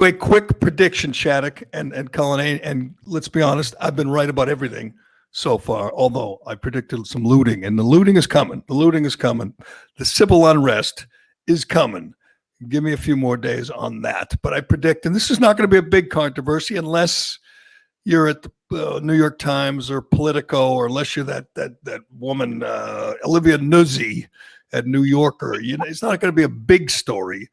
Wait, quick prediction, Shattuck and Cullinane, and let's be honest, I've been right about everything so far, although I predicted some looting, and the looting is coming. The looting is coming. The civil unrest is coming. Give me a few more days on that. But I predict, and this is not going to be a big controversy unless you're at the New York Times or Politico, or unless you're that woman, Olivia Nuzzi at New Yorker. You know, it's not going to be a big story.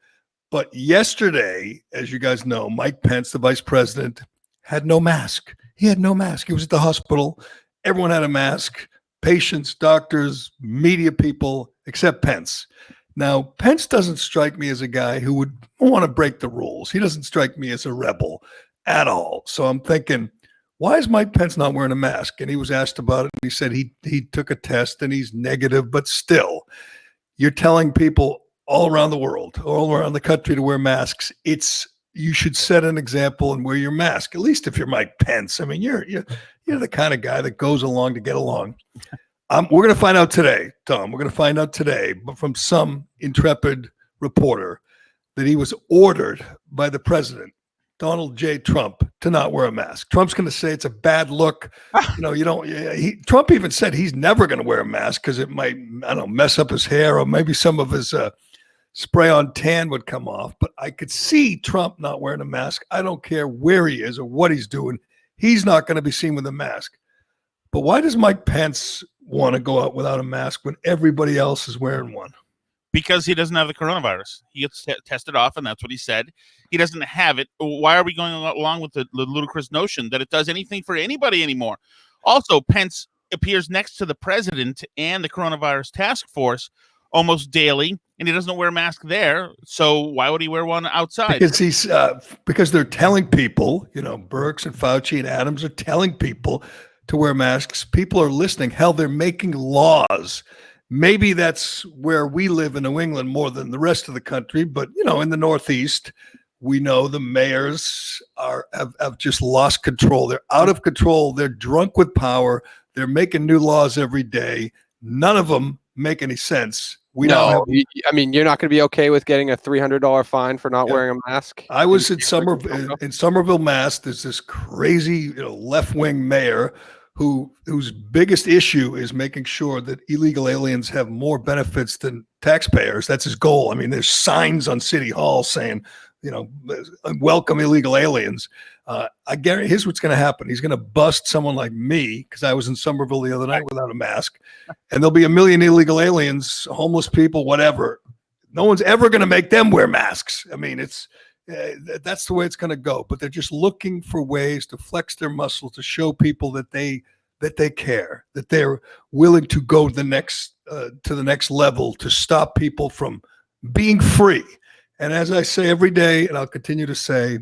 But yesterday, as you guys know, Mike Pence, the vice president, had no mask. He had no mask. He was at the hospital. Everyone had a mask. Patients, doctors, media people, except Pence. Now, Pence doesn't strike me as a guy who would want to break the rules. He doesn't strike me as a rebel at all. So I'm thinking, why is Mike Pence not wearing a mask? And he was asked about it. And he said he took a test and he's negative, but still, you're telling people all around the world, all around the country to wear masks. You should set an example and wear your mask, at least if you're Mike Pence. I mean, you're the kind of guy that goes along to get along. We're going to find out today, Tom. We're going to find out today, but from some intrepid reporter, that he was ordered by the president, Donald J. Trump, to not wear a mask. Trump's going to say it's a bad look. Trump even said he's never going to wear a mask because it might, I don't know, mess up his hair, or maybe some of his spray on tan would come off. But I could see Trump not wearing a mask. I don't care where he is or what he's doing. He's not going to be seen with a mask. But why does Mike Pence want to go out without a mask when everybody else is wearing one? Because he doesn't have the coronavirus. He gets tested off, and that's what he said. He doesn't have it. Why are we going along with the ludicrous notion that it does anything for anybody anymore? Also, Pence appears next to the president and the coronavirus task force almost daily, and he doesn't wear a mask there. So why would he wear one outside? Because they're telling people, Birx and Fauci and Adams are telling people to wear masks. People are listening. Hell, they're making laws. Maybe that's where we live in New England more than the rest of the country. But, in the Northeast, we know the mayors have just lost control. They're out of control. They're drunk with power. They're making new laws every day. None of them make any sense. You're not going to be okay with getting a $300 fine for not wearing a mask? I was in Somerville, Mass. There's this crazy, left-wing mayor whose biggest issue is making sure that illegal aliens have more benefits than taxpayers. That's his goal. I mean, there's signs on City Hall saying, welcome illegal aliens. I guarantee here's what's going to happen. He's going to bust someone like me, because I was in Somerville the other night without a mask, and there'll be a million illegal aliens, homeless people, whatever. No one's ever going to make them wear masks. I mean, that's the way it's going to go. But they're just looking for ways to flex their muscle, to show people that they care, that they're willing to go to the next level to stop people from being free. And as I say every day, and I'll continue to say,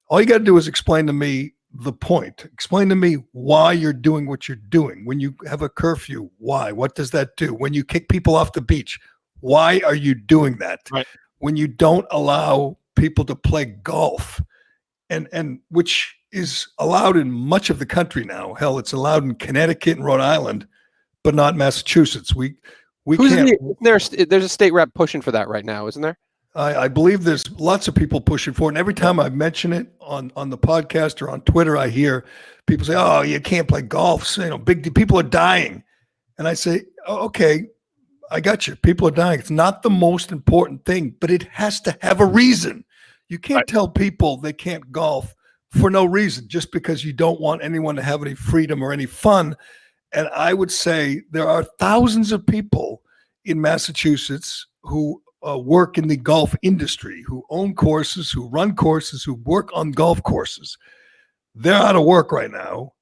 all you got to do is explain to me the point. Explain to me why you're doing what you're doing. When you have a curfew, why? What does that do? When you kick people off the beach, why are you doing that? Right. When you don't allow people to play golf, and which is allowed in much of the country now. Hell, it's allowed in Connecticut and Rhode Island, but not Massachusetts. We can't. There's a state rep pushing for that right now, isn't there? I believe there's lots of people pushing for it. And every time I mention it on the podcast or on Twitter, I hear people say, "Oh, you can't play golf. People are dying." And I say, "Okay, I got you. People are dying. It's not the most important thing, but it has to have a reason. You can't tell people they can't golf for no reason, just because you don't want anyone to have any freedom or any fun." And I would say there are thousands of people in Massachusetts who work in the golf industry, who own courses, who run courses, who work on golf courses. They're out of work right now,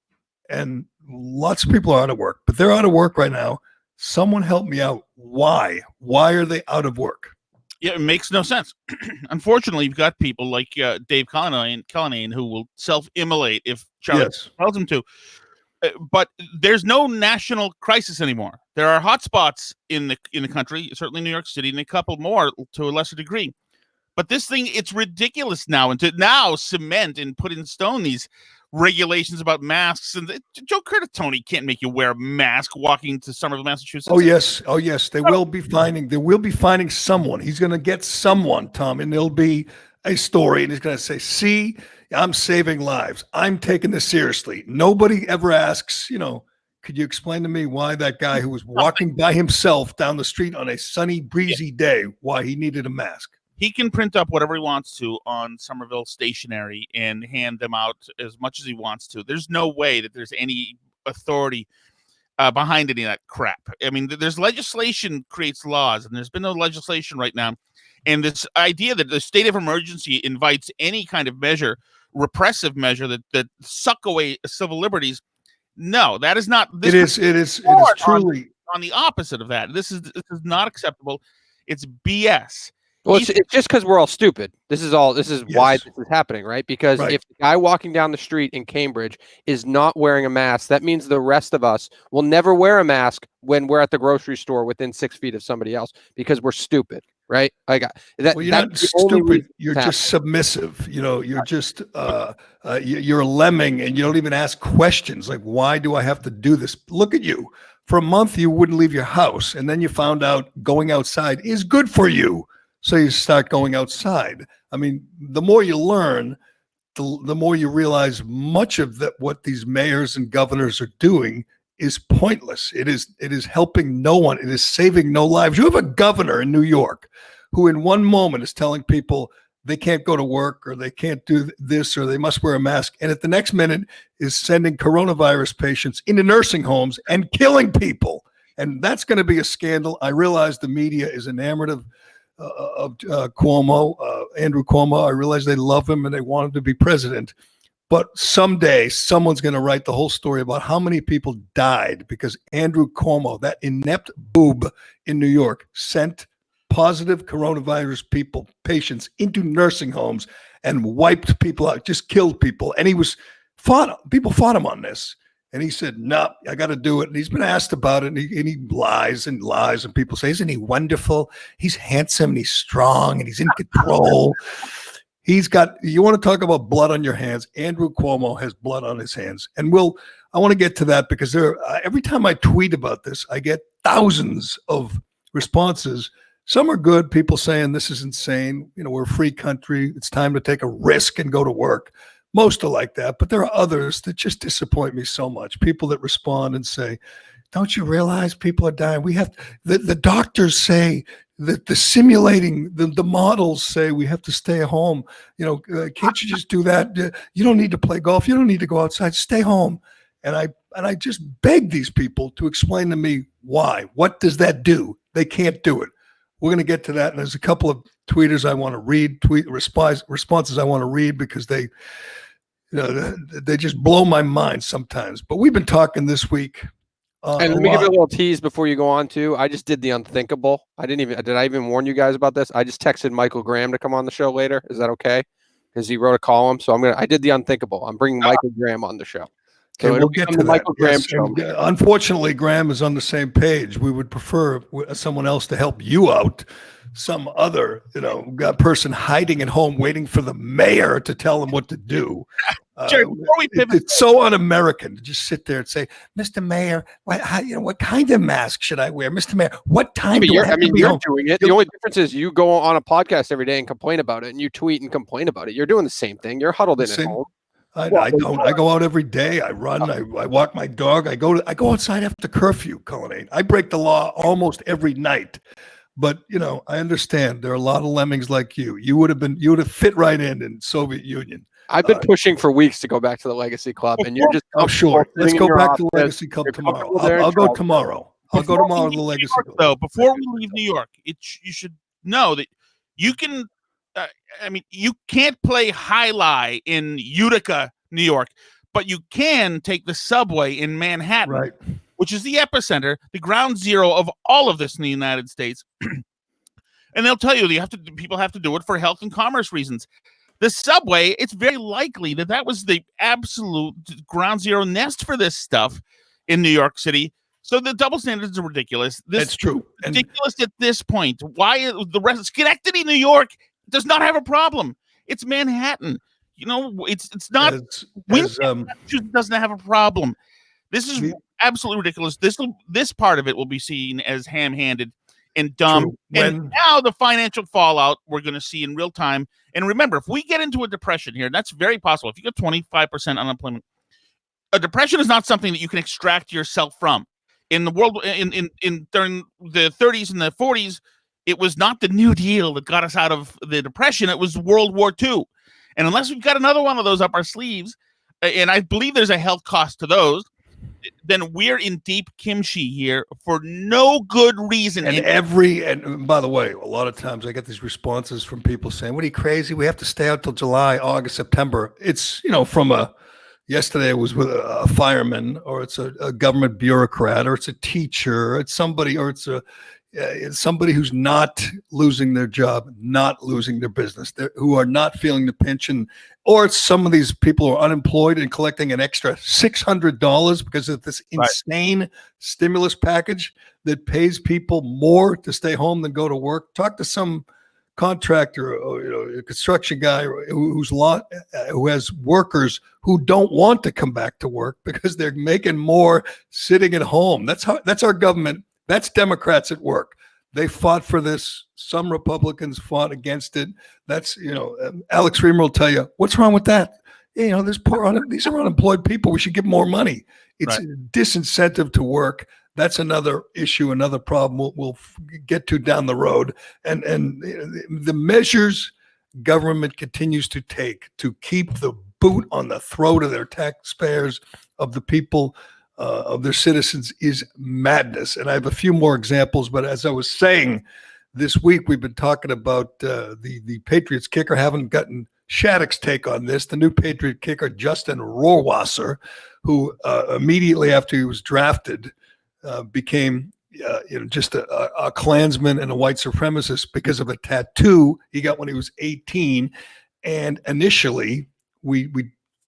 and lots of people are out of work, but they're out of work right now. Someone help me out. Why? Why are they out of work? Yeah, it makes no sense. Unfortunately, you've got people like Dave Cullinane who will self-immolate if Charlie tells him to. But there's no national crisis anymore. There are hotspots in the country, certainly New York City, and a couple more to a lesser degree. But this thing, it's ridiculous now. And to now cement and put in stone these regulations about masks, and Joe Curtatone can't make you wear a mask walking to Somerville, Massachusetts. Oh yes. They will be finding someone. He's going to get someone, Tom, and it'll be a story and he's going to say, see, I'm saving lives. I'm taking this seriously. Nobody ever asks, could you explain to me why that guy who was walking by himself down the street on a sunny, breezy day, why he needed a mask? He can print up whatever he wants to on Somerville stationery and hand them out as much as he wants to. There's no way that there's any authority behind any of that crap. I mean, there's legislation creates laws, and there's been no legislation right now. And this idea that the state of emergency invites any kind of measure, repressive measure that suck away civil liberties. No, that is not. It is truly on the opposite of that. This is not acceptable. It's BS. Well, it's just because we're all stupid. This is why this is happening, right? Because if the guy walking down the street in Cambridge is not wearing a mask, that means the rest of us will never wear a mask when we're at the grocery store within 6 feet of somebody else because we're stupid, right? Like that. Well, you're not stupid. You're just submissive. You're just you're a lemming, and you don't even ask questions like, "Why do I have to do this?" Look at you. For a month, you wouldn't leave your house, and then you found out going outside is good for you. So you start going outside. I mean, the more you learn, the more you realize much of what these mayors and governors are doing is pointless. It is helping no one. It is saving no lives. You have a governor in New York who in one moment is telling people they can't go to work or they can't do this or they must wear a mask. And at the next minute is sending coronavirus patients into nursing homes and killing people. And that's going to be a scandal. I realize the media is enamored of Cuomo, Andrew Cuomo. I realize they love him and they want him to be president. But someday someone's going to write the whole story about how many people died because Andrew Cuomo, that inept boob in New York, sent positive coronavirus patients into nursing homes and wiped people out, just killed people. And people fought him on this. And he said, no, I got to do it. And he's been asked about it. And he lies and lies. And people say, isn't he wonderful? He's handsome and he's strong and he's in control. You want to talk about blood on your hands? Andrew Cuomo has blood on his hands. And I want to get to that because every time I tweet about this, I get thousands of responses. Some are good. People saying this is insane. We're a free country. It's time to take a risk and go to work. Most are like that, but there are others that just disappoint me so much. People that respond and say, don't you realize people are dying? The doctors say that the models say we have to stay home. Can't you just do that? You don't need to play golf. You don't need to go outside. Stay home. And I just beg these people to explain to me why. What does that do? They can't do it. We're going to get to that. And there's a couple of tweeters I want to read, responses I want to read because they just blow my mind sometimes. But we've been talking this week. And let me give you a little tease before you go on too. I just did the unthinkable. Did I even warn you guys about this? I just texted Michael Graham to come on the show later. Is that okay? Because he wrote a column. So I did the unthinkable. I'm bringing Michael Graham on the show. So we'll get to the Michael Graham show. Unfortunately, Graham is on the same page. We would prefer someone else to help you out. Some other, person hiding at home waiting for the mayor to tell them what to do. Jerry, before we pivot, it's so un-American to just sit there and say, "Mr. Mayor, what kind of mask should I wear, Mr. Mayor? What time do I have to be home?" Doing it. The only difference is you go on a podcast every day and complain about it, and you tweet and complain about it. You're doing the same thing. You're huddled in at home. I don't. I go out every day. I run. I walk my dog. I go outside after curfew, Cullinane. I break the law almost every night. But I understand there are a lot of lemmings like you. You would have fit right in Soviet Union. I've been pushing for weeks to go back to the Legacy Club, and you're just sure. Let's go back to the Legacy Club tomorrow. I'll go tomorrow. I'll go tomorrow to the Legacy Club. Though before we leave New York, you should know that you can. You can't play high lie in Utica, New York, but you can take the subway in Manhattan, right, which is the epicenter, the ground zero of all of this in the United States. And they'll tell you people have to do it for health and commerce reasons. The subway, it's very likely that was the absolute ground zero nest for this stuff in New York City. So the double standards are ridiculous. That's true. Ridiculous at this point. Why the rest of Schenectady, New York does not have a problem. It's Manhattan. It's not. Massachusetts doesn't have a problem. This is absolutely ridiculous. This part of it will be seen as ham-handed and dumb. And now the financial fallout we're going to see in real time And remember, if we get into a depression here, that's very possible. If you get 25% unemployment, a depression is not something that you can extract yourself from. In the world, in during the 30s and the 40s, it was not the New Deal that got us out of the depression. It was World War II. And unless we've got another one of those up our sleeves, and I believe there's a health cost to those, then we're in deep kimchi here for no good reason. And by the way, a lot of times I get these responses from people saying, "What are you, crazy? We have to stay out till July, August, September." It's, from yesterday it was with a fireman, or it's a government bureaucrat, or it's a teacher, or it's somebody, or it's somebody who's not losing their job, not losing their business, who are not feeling the pinch, or it's some of these people who are unemployed and collecting an extra $600 because of this insane stimulus package that pays people more to stay home than go to work. Talk to some contractor, or a construction guy who has workers who don't want to come back to work because they're making more sitting at home. That's our government. That's Democrats at work. They fought for this. Some Republicans fought against it. That's, Alex Reamer will tell you, what's wrong with that? These are unemployed people. We should give them more money. It's a disincentive to work. That's another issue, another problem we'll get to down the road. And the measures government continues to take to keep the boot on the throat of their taxpayers, of the people, of their citizens, is madness. And I have a few more examples, but as I was saying, this week we've been talking about the Patriots kicker. Haven't gotten Shattuck's take on this. The new Patriot kicker, Justin Rohrwasser, who immediately after he was drafted became just a Klansman and a white supremacist because of a tattoo he got when he was 18. And initially we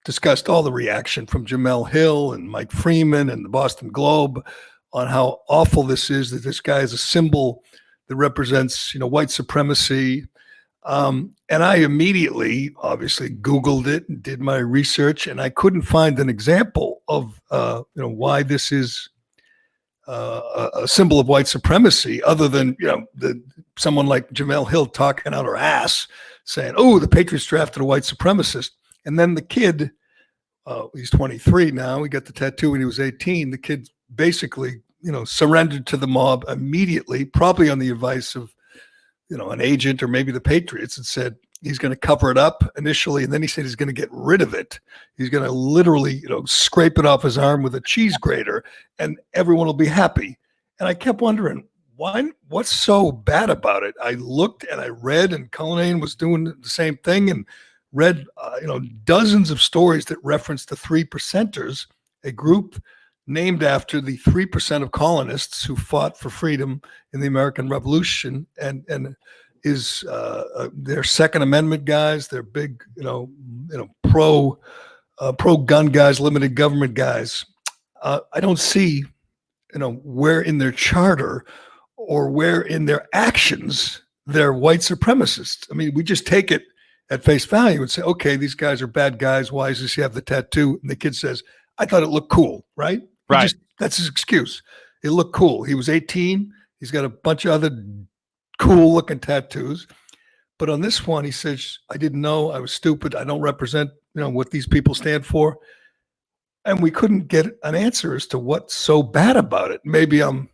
discussed all the reaction from Jemele Hill and Mike Freeman and the Boston Globe on how awful this is, that this guy is a symbol that represents, white supremacy. And I immediately, obviously, Googled it and did my research, and I couldn't find an example of, why this is a symbol of white supremacy, other than, someone like Jemele Hill talking out her ass saying, "Oh, the Patriots drafted a white supremacist." And then the kid, he's 23 now. He got the tattoo when he was 18. The kid basically, surrendered to the mob immediately, probably on the advice of, an agent or maybe the Patriots, and said he's going to cover it up initially. And then he said he's going to get rid of it. He's going to literally, scrape it off his arm with a cheese grater, and everyone will be happy. And I kept wondering, what's so bad about it? I looked and I read, and Cullinane was doing the same thing, and read, dozens of stories that reference the 3%ers, a group named after the 3% of colonists who fought for freedom in the American Revolution, and is they're Second Amendment guys. They're big, pro gun guys, limited government guys. I don't see, where in their charter or where in their actions they're white supremacists. I mean, we just take it at face value and say, okay, these guys are bad guys. Why does he have the tattoo? And the kid says, I thought it looked cool, right? Right. That's his excuse. It looked cool. He was 18. He's got a bunch of other cool looking tattoos. But on this one, he says, I didn't know. I was stupid. I don't represent, what these people stand for. And we couldn't get an answer as to what's so bad about it. Maybe I'm,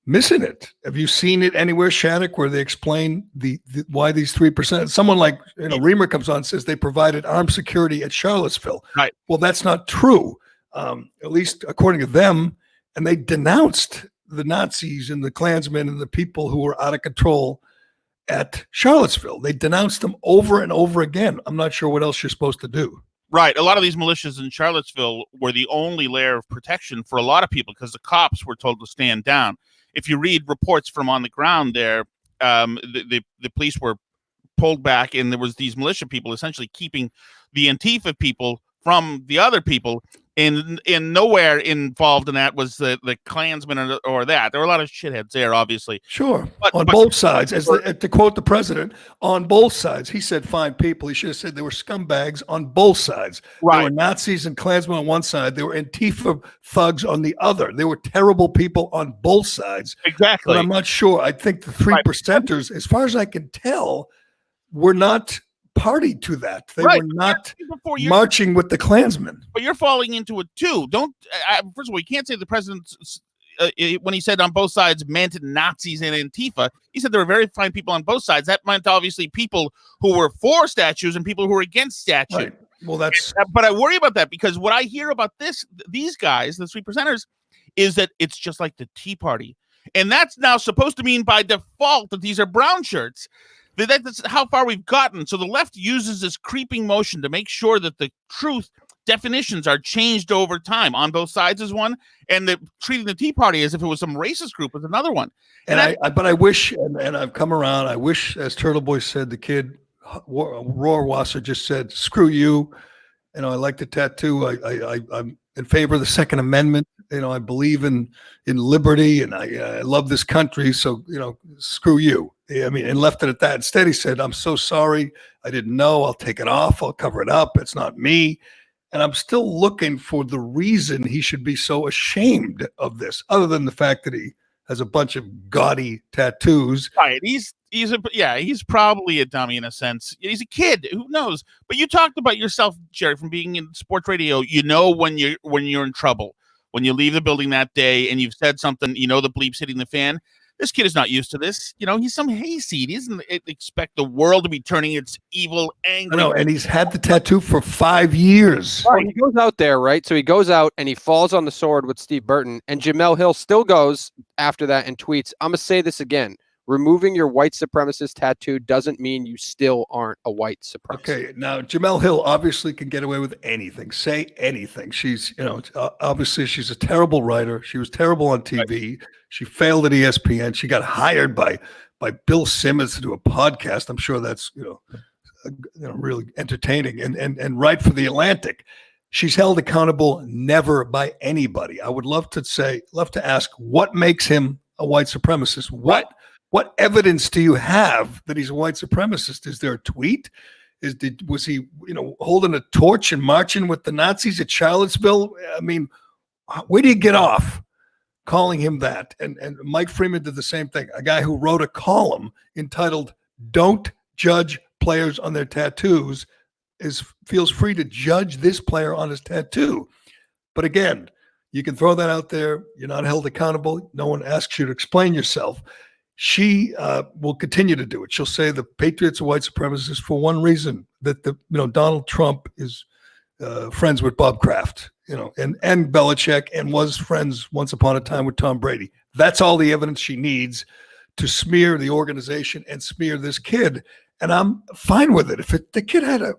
missing it. Have you seen it anywhere, Shattuck, where they explain the why these 3%? Someone like Reamer comes on and says they provided armed security at Charlottesville. Right. Well, that's not true, at least according to them. And they denounced the Nazis and the Klansmen and the people who were out of control at Charlottesville. They denounced them over and over again. I'm not sure what else you're supposed to do. Right. A lot of these militias in Charlottesville were the only layer of protection for a lot of people because the cops were told to stand down. If you read reports from on the ground there, the police were pulled back, and there was these militia people essentially keeping the Antifa people from the other people. And nowhere involved in that was the Klansmen or that. There were a lot of shitheads there, obviously. Sure. But both sides. To quote the president, on both sides. He said fine people. He should have said they were scumbags on both sides. Right. There were Nazis and Klansmen on one side. There were Antifa thugs on the other. There were terrible people on both sides. Exactly. But I'm not sure. I think the 3%ers, as far as I can tell, were not party to that. They Right. were not marching with the Klansmen. But you're falling into it too. First of all, you can't say the president's when he said on both sides meant Nazis and Antifa. He said there were very fine people on both sides. That meant obviously people who were for statues and people who were against statues. Right. Well, but I worry about that because what I hear about these guys, the 3%ers, is that it's just like the Tea Party. And that's now supposed to mean by default that these are brown shirts. That's how far we've gotten. So the left uses this creeping motion to make sure that the truth definitions are changed over time. On both sides is one, and treating the Tea Party as if it was some racist group is another one. But I wish, and I've come around, I wish, as Turtle Boy said, the kid Rohrwasser just said, screw you. You know, I like the tattoo. I'm in favor of the Second Amendment. You know, I believe in liberty, and I love this country. So, you know, screw you. I mean, and left it at that. Instead, he said, I'm so sorry. I didn't know. I'll take it off. I'll cover it up. It's not me. And I'm still looking for the reason he should be so ashamed of this, other than the fact that he has a bunch of gaudy tattoos. Right. He's probably a dummy in a sense. He's a kid. Who knows? But you talked about yourself, Jerry, from being in sports radio. You know when you're in trouble. When you leave the building that day and you've said something, you know the bleep's hitting the fan. This kid is not used to this. You know, he's some hayseed. He doesn't expect the world to be turning its evil, angry. No, and he's had the tattoo for 5 years. Right, he goes out there, right? So he goes out and he falls on the sword with Steve Burton. And Jemele Hill still goes after that and tweets, I'm going to say this again. Removing your white supremacist tattoo doesn't mean you still aren't a white supremacist. Okay, now Jemele Hill obviously can get away with anything, say anything. She's, you know, obviously she's a terrible writer. She was terrible on TV. Right. She failed at ESPN. She got hired by Bill Simmons to do a podcast. I'm sure that's, you know, really entertaining and right for the Atlantic. She's held accountable never by anybody. I would love to ask what makes him a white supremacist. What evidence do you have that he's a white supremacist? Is there a tweet? Was he, you know, holding a torch and marching with the Nazis at Charlottesville? I mean, where do you get off calling him that? And Mike Freeman did the same thing. A guy who wrote a column entitled "Don't Judge Players on Their Tattoos" feels free to judge this player on his tattoo. But again, you can throw that out there. You're not held accountable. No one asks you to explain yourself. She will continue to do it. She'll say the Patriots are white supremacists for one reason, that Donald Trump is friends with Bob Kraft, you know, and Belichick, and was friends once upon a time with Tom Brady. That's all the evidence she needs to smear the organization and smear this kid. And I'm fine with it. If the kid had a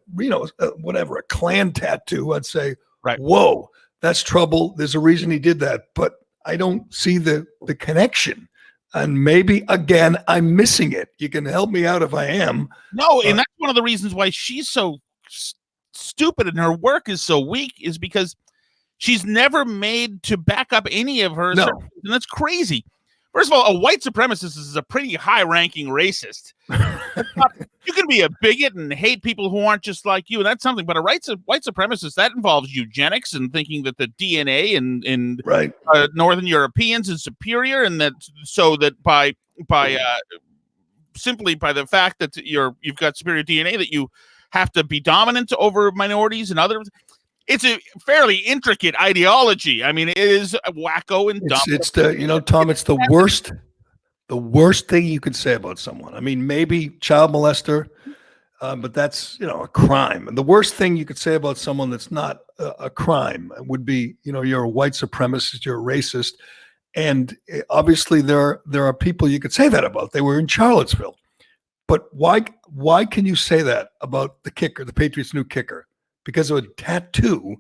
Klan tattoo, I'd say, right, whoa, that's trouble. There's a reason he did that. But I don't see the connection. And maybe, again, I'm missing it. You can help me out if I am. No, and that's one of the reasons why she's so stupid and her work is so weak, is because she's never made to back up any of her. No. And that's crazy. First of all, a white supremacist is a pretty high-ranking racist. You can be a bigot and hate people who aren't just like you, and that's something. But a white supremacist, that involves eugenics and thinking that the DNA in right. Northern Europeans is superior, and that so that by simply by the fact that you've got superior DNA, that you have to be dominant over minorities and others. It's a fairly intricate ideology. I mean, it is wacko and dumb. It's Tom, it's the worst thing you could say about someone. I mean, maybe child molester, but that's, a crime. And the worst thing you could say about someone that's not a crime would be, you're a white supremacist, you're a racist. And obviously there are people you could say that about. They were in Charlottesville. But why can you say that about the kicker, the Patriots' new kicker? Because of a tattoo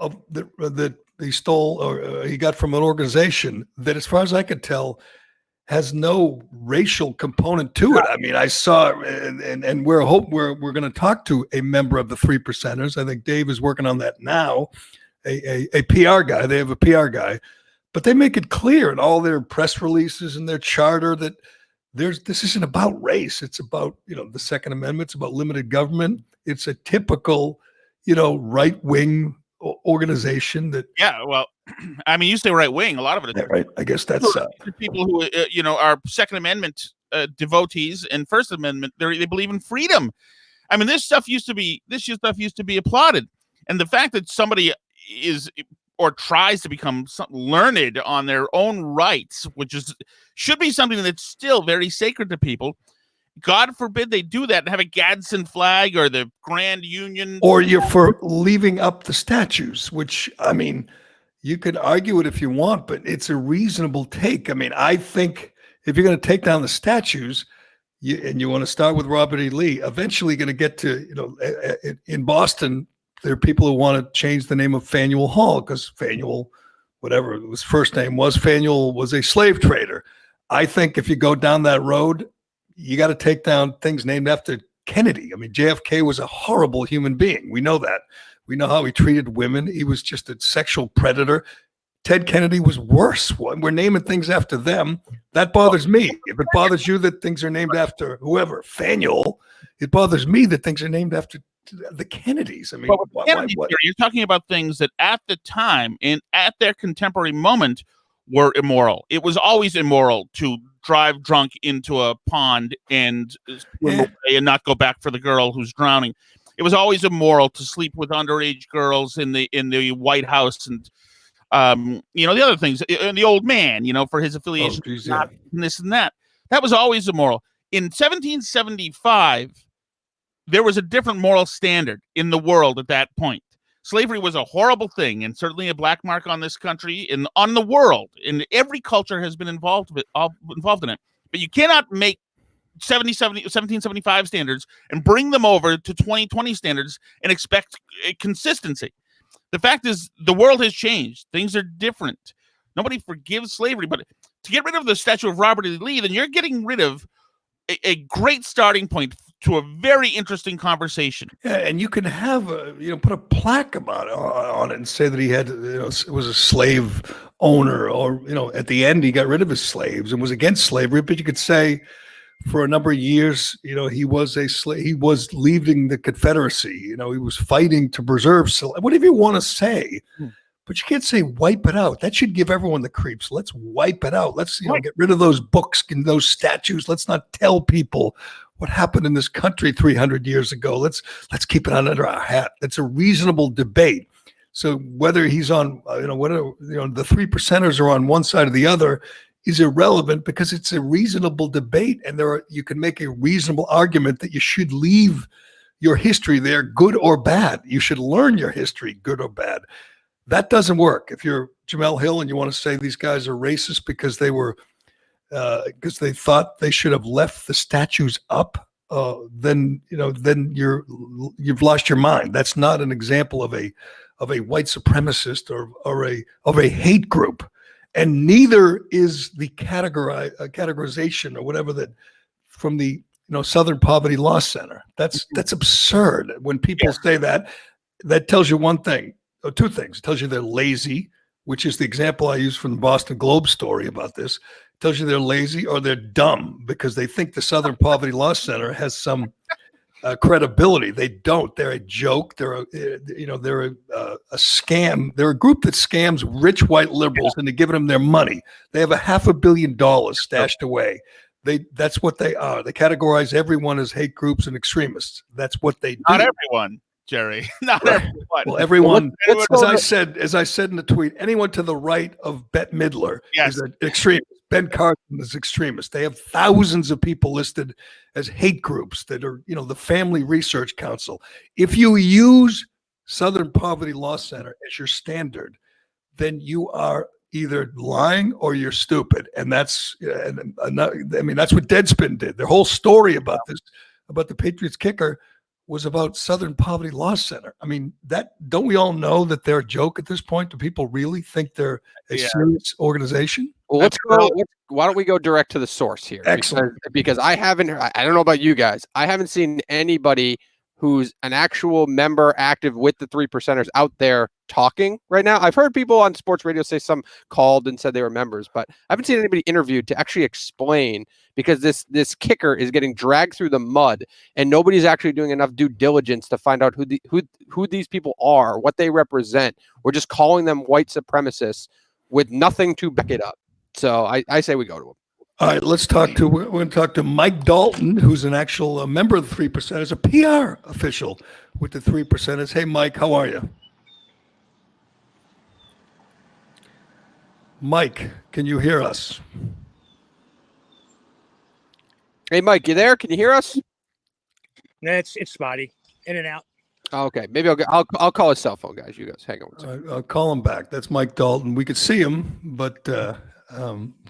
of that he stole or he got from an organization that, as far as I could tell, has no racial component to it. I mean, I saw, and we're going to talk to a member of the 3%ers. I think Dave is working on that now. A PR guy. They have a PR guy, but they make it clear in all their press releases and their charter that this isn't about race. It's about the Second Amendment. It's about limited government. It's a typical right-wing organization that. Yeah, well, I mean, you say right-wing, a lot of it is right. I guess that's people who, are Second Amendment devotees and First Amendment. They believe in freedom. I mean, this stuff used to be applauded, and the fact that somebody is or tries to become learned on their own rights, which should be something that's still very sacred to people. God forbid they do that and have a Gadsden flag or the Grand Union. Or you're for leaving up the statues, which, I mean, you can argue it if you want, but it's a reasonable take. I mean, I think if you're going to take down the statues, and you want to start with Robert E. Lee, eventually going to get to, in Boston, there are people who want to change the name of Faneuil Hall because Faneuil, whatever his first name was, Faneuil was a slave trader. I think if you go down that road, you got to take down things named after Kennedy. I mean, JFK was a horrible human being. We know that. We know how he treated women. He was just a sexual predator. Ted Kennedy was worse. We're naming things after them. That bothers me. If it bothers you that things are named after whoever, Faneuil, it bothers me that things are named after the Kennedys. I mean, you're talking about things that at the time and at their contemporary moment were immoral. It was always immoral to drive drunk into a pond and swim away and not go back for the girl who's drowning. It was always immoral to sleep with underage girls in the White House and the other things, and the old man, for his affiliation, and this and that. That was always immoral. In 1775, there was a different moral standard in the world at that point. Slavery was a horrible thing, and certainly a black mark on this country and on the world. And every culture has been involved in it. But you cannot make 1775 standards and bring them over to 2020 standards and expect consistency. The fact is, the world has changed. Things are different. Nobody forgives slavery, but to get rid of the statue of Robert E. Lee, then you're getting rid of a great starting point to a very interesting conversation. Yeah, and you can have put a plaque about it on it and say that he had was a slave owner, or at the end he got rid of his slaves and was against slavery. But you could say for a number of years, he was a slave. He was leaving the Confederacy. He was fighting to preserve whatever you want to say. But you can't say wipe it out. That should give everyone the creeps. Let's wipe it out. Let's get rid of those books and those statues. Let's not tell people what happened in this country 300 years ago. Let's keep it under our hat. That's a reasonable debate. So whether he's on, the 3%ers are on one side or the other is irrelevant, because it's a reasonable debate, and you can make a reasonable argument that you should leave your history there, good or bad. You should learn your history, good or bad. That doesn't work. If you're Jemele Hill and you want to say these guys are racist because because they thought they should have left the statues up, then you've lost your mind. That's not an example of a white supremacist or a hate group, and neither is the categorization or whatever that from the Southern Poverty Law Center. That's absurd. When people say that tells you one thing. Two things. It tells you they're lazy, which is the example I use from the Boston Globe story about this. It tells you they're lazy or they're dumb because they think the Southern Poverty Law Center has some credibility. They don't. They're a joke. They're a scam. They're a group that scams rich white liberals into giving them their money. They have $500 million stashed away. That's what they are. They categorize everyone as hate groups and extremists. That's what they do. Not everyone, Jerry. Not everyone. Well, everyone, as I said in the tweet, anyone to the right of Bette Midler is an extremist. Ben Carson is extremist. They have thousands of people listed as hate groups that are, the Family Research Council. If you use Southern Poverty Law Center as your standard, then you are either lying or you're stupid. And that's what Deadspin did. Their whole story about this, about the Patriots kicker, was about Southern Poverty Law Center. I mean, don't we all know that they're a joke at this point? Do people really think they're a serious organization? Well, why don't we go direct to the source here? Excellent. Because I don't know about you guys. I haven't seen anybody who's an actual member active with the 3%ers out there talking right now. I've heard people on sports radio say some called and said they were members, but I haven't seen anybody interviewed to actually explain, because this kicker is getting dragged through the mud and nobody's actually doing enough due diligence to find out who these people are, what they represent. We're just calling them white supremacists with nothing to back it up. So I say we go to them. All right, we're going to talk to Mike Dalton, who's an actual member of the 3%ers, a PR official with the 3%ers. Hey, Mike, how are you? Mike, can you hear us? Hey, Mike, you there? Can you hear us? No, it's spotty, in and out. Oh, okay, maybe I'll call his cell phone, guys. You guys, hang on one second. I'll call him back. That's Mike Dalton. We could see him, but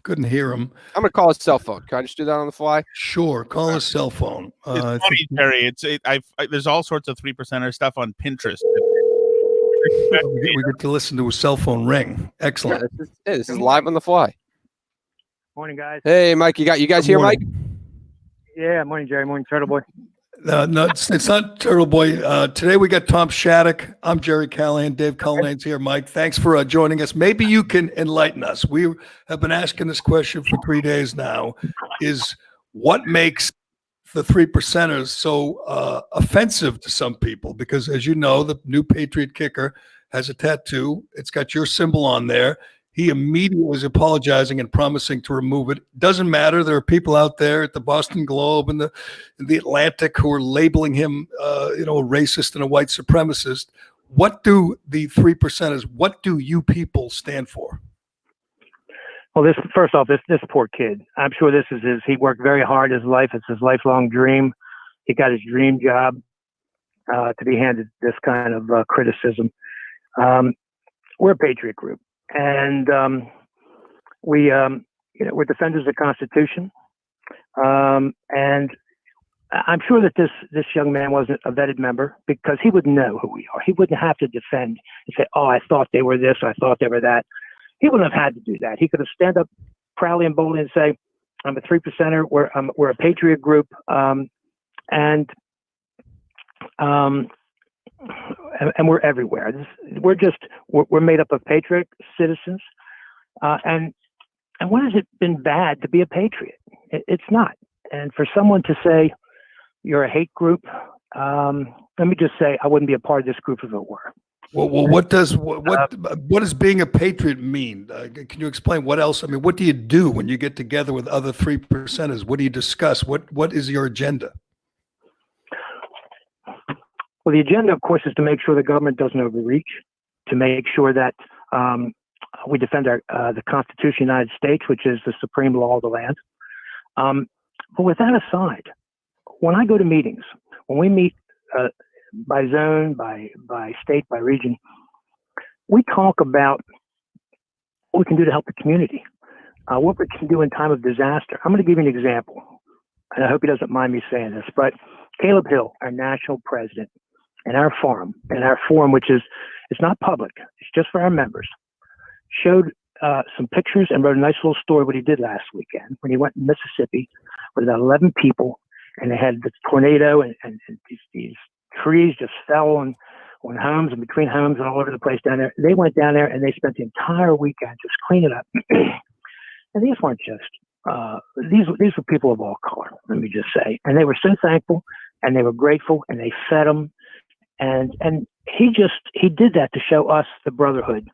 couldn't hear him. I'm gonna call his cell phone. Can I just do that on the fly? Sure, call his cell phone. It's funny, Terry. There's all sorts of 3%er stuff on Pinterest. We get to listen to a cell phone ring. Excellent. Yeah, this is live on the fly. Morning, guys. Hey, Mike, you guys hear Mike? Yeah, morning, Jerry. Morning, Turtle Boy. No, it's not Turtle Boy. Today we got Tom Shattuck. I'm Jerry Callahan. Dave Cullinane's here. Mike, thanks for joining us. Maybe you can enlighten us. We have been asking this question for 3 days now. Is what makes the 3%ers so offensive to some people? Because as you know, the new Patriot kicker has a tattoo. It's got your symbol on there. He immediately was apologizing and promising to remove it. Doesn't matter. There are people out there at the Boston Globe and the Atlantic who are labeling him, a racist and a white supremacist. What do the 3%ers? What do you people stand for? Well, first off, this poor kid. I'm sure this is he worked very hard his life. It's his lifelong dream. He got his dream job to be handed this kind of criticism. We're a Patriot group. And we're defenders of the Constitution, and I'm sure that this young man wasn't a vetted member because he would know who we are. He wouldn't have to defend and say, "Oh, I thought they were this, I thought they were that." He wouldn't have had to do that. He could have stand up proudly and boldly and say, "I'm a 3%er. We're a Patriot group, and we're everywhere. We're made up of patriot citizens, and when has it been bad to be a patriot? It's not. And for someone to say you're a hate group, let me just say I wouldn't be a part of this group if it were." Well, what does being a patriot mean? Can you explain what else? I mean, what do you do when you get together with other 3%ers? What do you discuss? What is your agenda? Well, the agenda, of course, is to make sure the government doesn't overreach, to make sure that we defend the Constitution of the United States, which is the supreme law of the land. But with that aside, when I go to meetings, when we meet by zone, by state, by region, we talk about what we can do to help the community, what we can do in time of disaster. I'm going to give you an example, and I hope he doesn't mind me saying this, but Caleb Hill, our national president, and our forum, which is, it's not public, it's just for our members, showed some pictures and wrote a nice little story what he did last weekend when he went in Mississippi with about 11 people, and they had the tornado and these trees just fell on homes and between homes and all over the place down there. They went down there and they spent the entire weekend just cleaning up. And these weren't just, these were people of all color, let me just say. And they were so thankful and they were grateful and they fed them. And he did that to show us the brotherhood.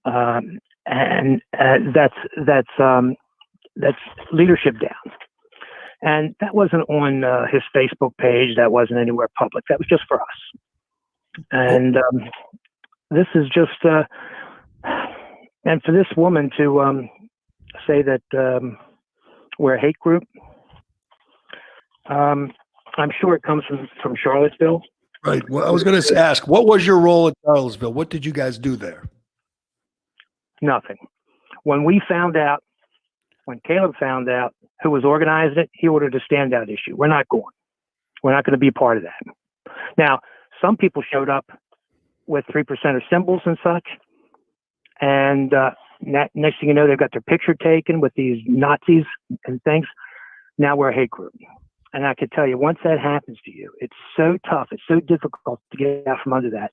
And that's leadership down. And that wasn't on his Facebook page. That wasn't anywhere public. That was just for us. And this is just, and for this woman to say that we're a hate group, I'm sure it comes from Charlottesville. Right. Well, I was going to ask, what was your role at Charlottesville? What did you guys do there? Nothing. When Caleb found out who was organizing it, he ordered a standout issue. We're not going. We're not going to be part of that. Now, some people showed up with 3%er symbols and such, and next thing you know, they've got their picture taken with these Nazis and things. Now we're a hate group. And I could tell you, once that happens to you, it's so tough, it's so difficult to get out from under that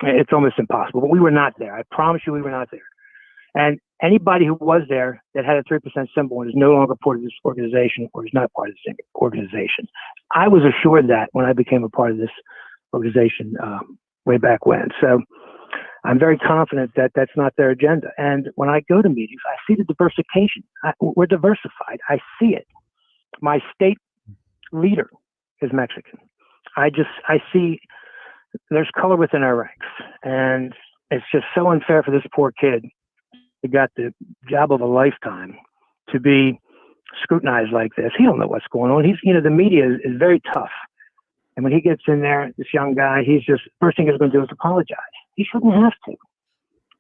it's almost impossible. But we were not there. I promise you we were not there. And anybody who was there that had a 3% symbol and is no longer part of this organization or is not part of this organization. I was assured that when I became a part of this organization way back when. So I'm very confident that that's not their agenda. And when I go to meetings, I see the diversification. We're diversified. I see it. My state leader is Mexican. I see there's color within our ranks. And it's just so unfair for this poor kid who got the job of a lifetime to be scrutinized like this. He don't know what's going on. The media is very tough. And when he gets in there, this young guy, he's just, first thing he's going to do is apologize. He shouldn't have to.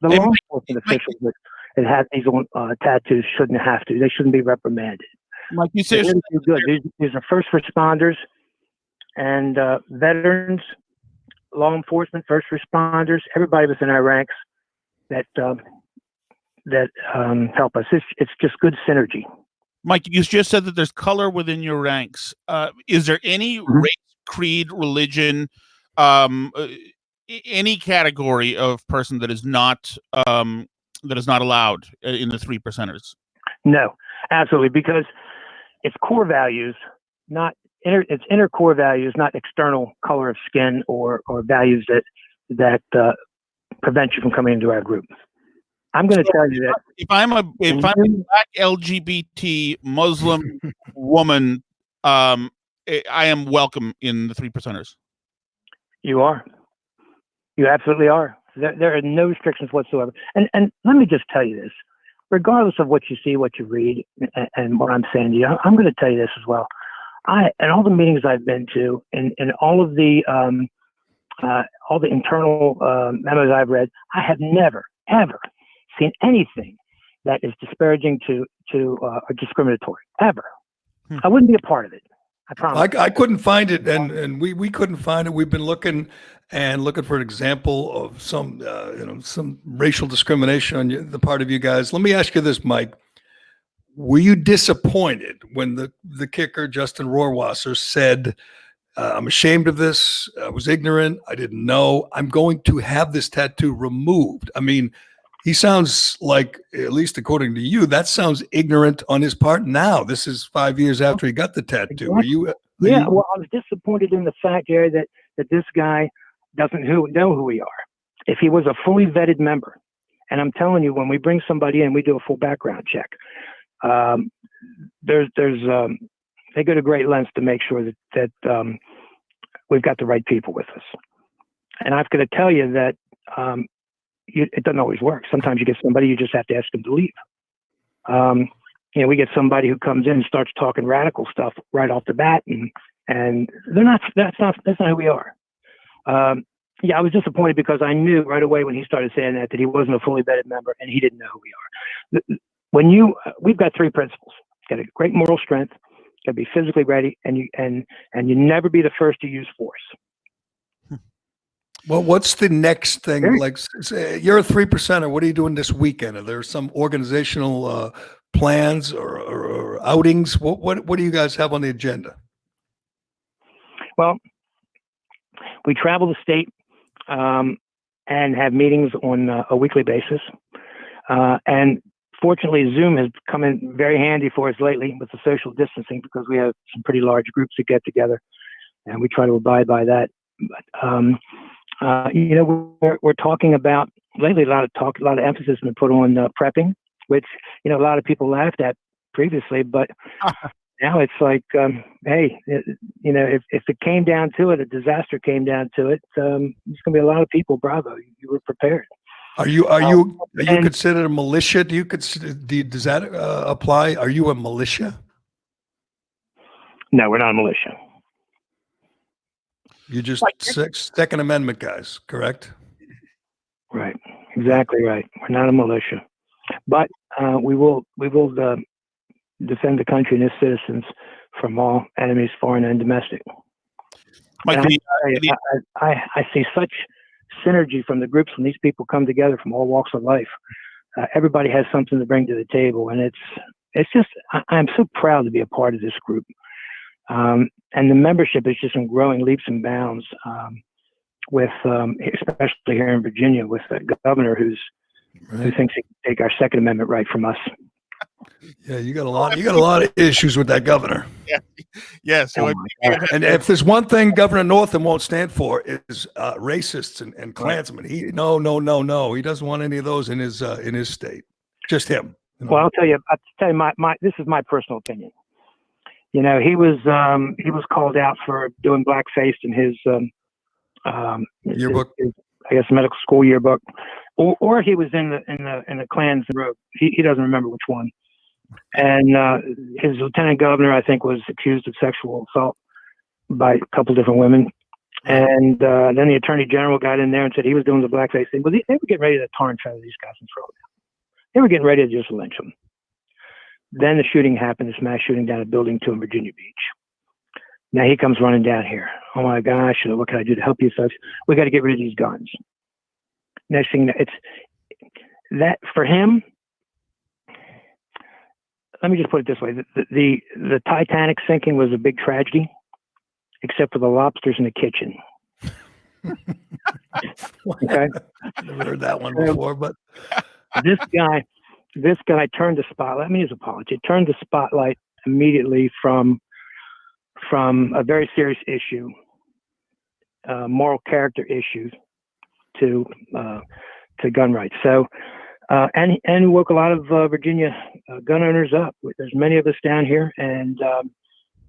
The law enforcement officials that have these tattoos shouldn't have to. They shouldn't be reprimanded. Mike, you say good. These are first responders and veterans, law enforcement, first responders, everybody within our ranks that help us. It's just good synergy. Mike, you just said that there's color within your ranks. Is there any race, creed, religion, any category of person that is not allowed in the 3%ers? No, absolutely, because it's core values, it's inner core values, not external color of skin or values that prevent you from coming into our group. I'm going to tell you that if I'm a black LGBT Muslim woman, I am welcome in the 3%ers. You are. You absolutely are. There are no restrictions whatsoever. And let me just tell you this, regardless of what you see, what you read, and what I'm saying to you, I'm going to tell you this as well. In all the meetings I've been to, and all of the internal memos I've read, I have never, ever seen anything that is disparaging or discriminatory, ever. I wouldn't be a part of it. I promise. I couldn't find it, and we couldn't find it. We've been looking for an example of some racial discrimination on the part of you guys. Let me ask you this, Mike. Were you disappointed when the kicker, Justin Rohrwasser, said, I'm ashamed of this, I was ignorant, I didn't know, I'm going to have this tattoo removed? I mean, he sounds like, at least according to you, that sounds ignorant on his part now. This is 5 years after he got the tattoo. Exactly. Well, I was disappointed in the fact, Jerry, that this guy doesn't know who we are. If he was a fully vetted member, and I'm telling you, when we bring somebody in, we do a full background check. They go to great lengths to make sure that we've got the right people with us. And I've got to tell you that it doesn't always work. Sometimes you get somebody, you just have to ask them to leave. We get somebody who comes in and starts talking radical stuff right off the bat, and that's not who we are. I was disappointed because I knew right away when he started saying that he wasn't a fully vetted member and he didn't know who we are. We've got three principles: got a great moral strength, got to be physically ready, and you never be the first to use force. Well, what's the next thing? Like, say, you're a 3%er. What are you doing this weekend? Are there some organizational plans or outings? What do you guys have on the agenda? Well, we travel the state and have meetings on a weekly basis. And fortunately, Zoom has come in very handy for us lately with the social distancing, because we have some pretty large groups that get together, and we try to abide by that. But we're talking about lately a lot of emphasis has been put on prepping, which a lot of people laughed at previously, but now it's like, hey, if it came down to it, a disaster came down to it, there's going to be a lot of people. Bravo, you were prepared. Are you considered a militia? Does that apply? Are you a militia? No, we're not a militia. You're just Second Amendment guys, correct? Right, exactly right. We're not a militia, but we will defend the country and its citizens from all enemies, foreign and domestic. Mike, I see such synergy from the groups when these people come together from all walks of life. Everybody has something to bring to the table, and it's just I'm so proud to be a part of this group. And the membership is just in growing leaps and bounds, with especially here in Virginia, with the governor who thinks he can take our Second Amendment right from us. Yeah, you got a lot. You got a lot of issues with that governor. Yeah. Yes. Oh And if there's one thing Governor Northam won't stand for is racists and Klansmen. No. He doesn't want any of those in his state. Just him. You know? Well, I'll tell you my this is my personal opinion. You know, he was called out for doing blackface in his yearbook. His, I guess medical school yearbook, or he was in the Klan's robe. He doesn't remember which one. And his lieutenant governor, I think, was accused of sexual assault by a couple different women. And then the attorney general got in there and said he was doing the blackface thing. But they were getting ready to tar and feather these guys and throw them. They were getting ready to just lynch them. Then the shooting happened, this mass shooting down at Building 2 in Virginia Beach. Now he comes running down here. Oh my gosh, what can I do to help you, folks? We got to get rid of these guns. Next thing, it's that for him. Let me just put it this way: the Titanic sinking was a big tragedy, except for the lobsters in the kitchen. Okay, never heard that one before, but this guy turned the spotlight. I mean, his apology turned the spotlight immediately from a very serious issue, moral character issues, to gun rights. So. And woke a lot of Virginia gun owners up. There's many of us down here, and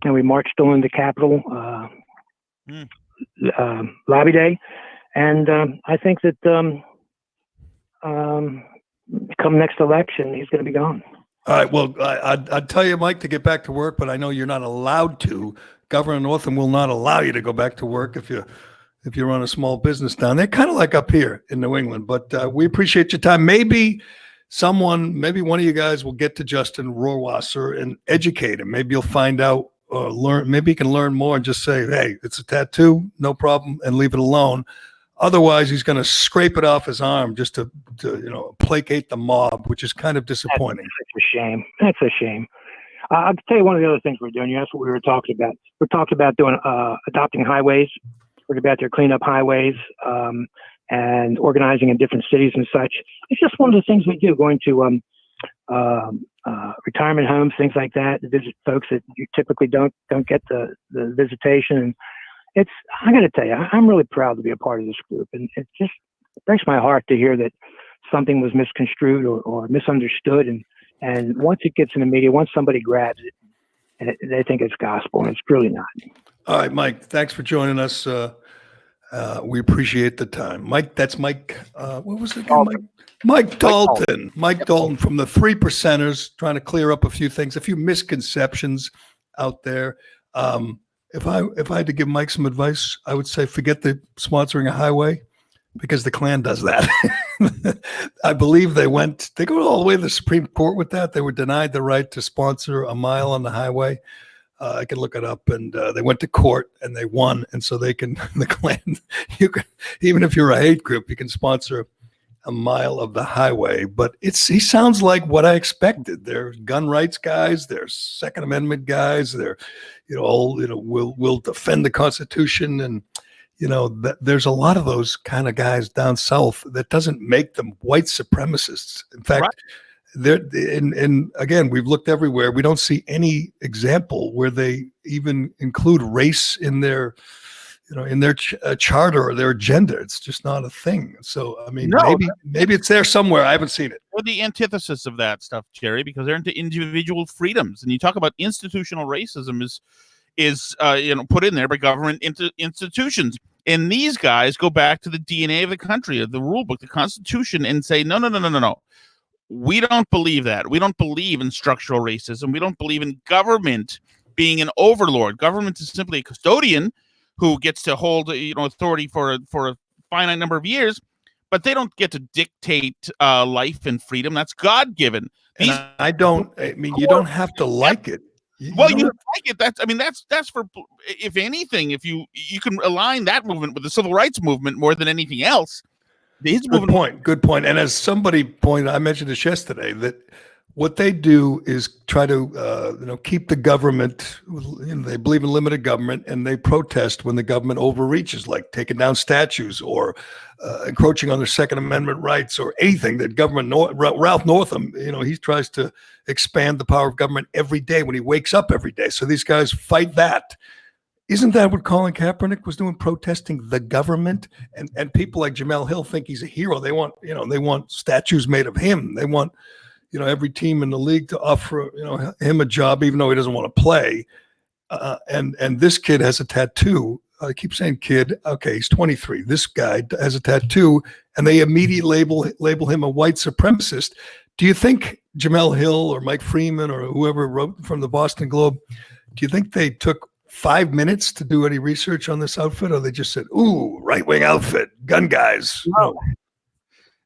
we marched on the Capitol lobby day. And I think that come next election, he's going to be gone. All right. Well, I'd tell you, Mike, to get back to work, but I know you're not allowed to. Governor Northam will not allow you to go back to work if you run a small business down there, kind of like up here in New England. But we appreciate your time. Maybe one of you guys will get to Justin Rohrwasser and educate him. Maybe you'll find out or learn. Maybe you can learn more and just say, hey, it's a tattoo, no problem, and leave it alone. Otherwise, he's going to scrape it off his arm just to placate the mob, which is kind of disappointing. That's a shame. I'll tell you one of the other things we're doing. That's what we were talking about. We're talking about doing adopting highways. We're about to clean up highways and organizing in different cities and such. It's just one of the things we do, going to retirement homes, things like that, to visit folks that you typically don't get the visitation. And I got to tell you, I'm really proud to be a part of this group. And it just breaks my heart to hear that something was misconstrued or misunderstood. And once it gets in the media, once somebody grabs it, and they think it's gospel, and it's really not. All right, Mike, thanks for joining us. We appreciate the time. Mike, that's Mike. What was it again? Mike Dalton. Mike Dalton from the 3 Percenters, trying to clear up a few things, a few misconceptions out there. If I had to give Mike some advice, I would say forget the sponsoring a highway, because the Klan does that. I believe they go all the way to the Supreme Court with that. They were denied the right to sponsor a mile on the highway. I can look it up, and they went to court and they won. And so the Klan, even if you're a hate group, you can sponsor a mile of the highway. But he sounds like what I expected. They're gun rights guys. They're Second Amendment guys. They're, will defend the Constitution. And, there's a lot of those kind of guys down south. That doesn't make them white supremacists. In fact, right. And again, we've looked everywhere. We don't see any example where they even include race in their, charter or their agenda. It's just not a thing. So, I mean, maybe it's there somewhere. I haven't seen it. Or the antithesis of that stuff, Jerry, because they're into individual freedoms. And you talk about institutional racism is put in there by government institutions. And these guys go back to the DNA of the country, of the rule book, the Constitution, and say, no. We don't believe that. We don't believe in structural racism. We don't believe in government being an overlord. Government is simply a custodian who gets to hold authority for a finite number of years, but they don't get to dictate life and freedom. That's God-given. You don't have to like it. You don't like it. That's for, if anything, if you can align that movement with the civil rights movement more than anything else. Good point. And as somebody pointed, I mentioned this yesterday, that what they do is try to keep the government. They believe in limited government, and they protest when the government overreaches, like taking down statues or encroaching on their Second Amendment rights or anything that government. Ralph Northam, he tries to expand the power of government every day when he wakes up every day. So these guys fight that. Isn't that what Colin Kaepernick was doing, protesting the government? And people like Jemele Hill think he's a hero. They want statues made of him. They want every team in the league to offer him a job, even though he doesn't want to play. And this kid has a tattoo. I keep saying kid. Okay, he's 23. This guy has a tattoo, and they immediately label him a white supremacist. Do you think Jemele Hill or Mike Freeman or whoever wrote from the Boston Globe, do you think they took 5 minutes to do any research on this outfit, or they just said, "Ooh, right-wing outfit, gun guys"? No.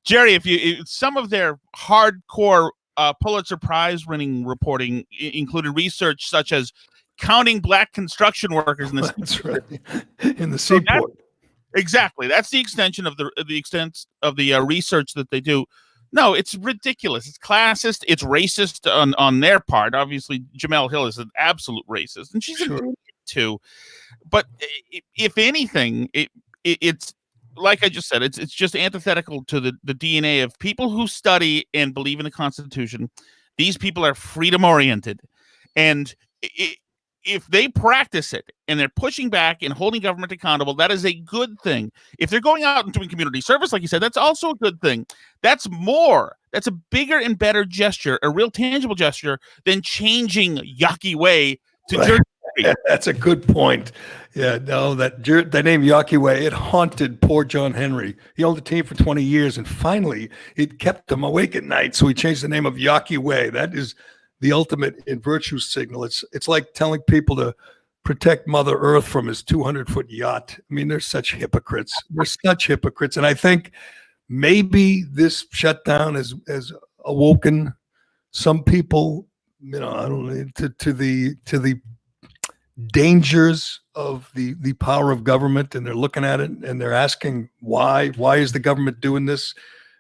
Jerry, if some of their hardcore Pulitzer Prize-winning reporting included research such as counting black construction workers in the That's right. In the seaport. Exactly. That's the extension of the extent of the research that they do. No, it's ridiculous. It's classist. It's racist on their part. Obviously, Jemele Hill is an absolute racist, and she's an idiot too. But if anything, it's like I just said, it's just antithetical to the DNA of people who study and believe in the Constitution. These people are freedom oriented, and if they practice it and they're pushing back and holding government accountable, that is a good thing. If they're going out and doing community service, like you said, that's also a good thing. That's a bigger and better gesture, a real tangible gesture than changing Yawkey Way to Jersey. Yeah, that's a good point. Yeah, no, that name Yawkey Way, it haunted poor John Henry. He owned the team for 20 years, and finally it kept him awake at night. So he changed the name of Yawkey Way. That is the ultimate in virtue signal. It's like telling people to protect Mother Earth from his 200-foot yacht. I mean, they're such hypocrites. And I think maybe this shutdown has awoken some people, I don't know, to the dangers of the power of government, and they're looking at it and they're asking why is the government doing this?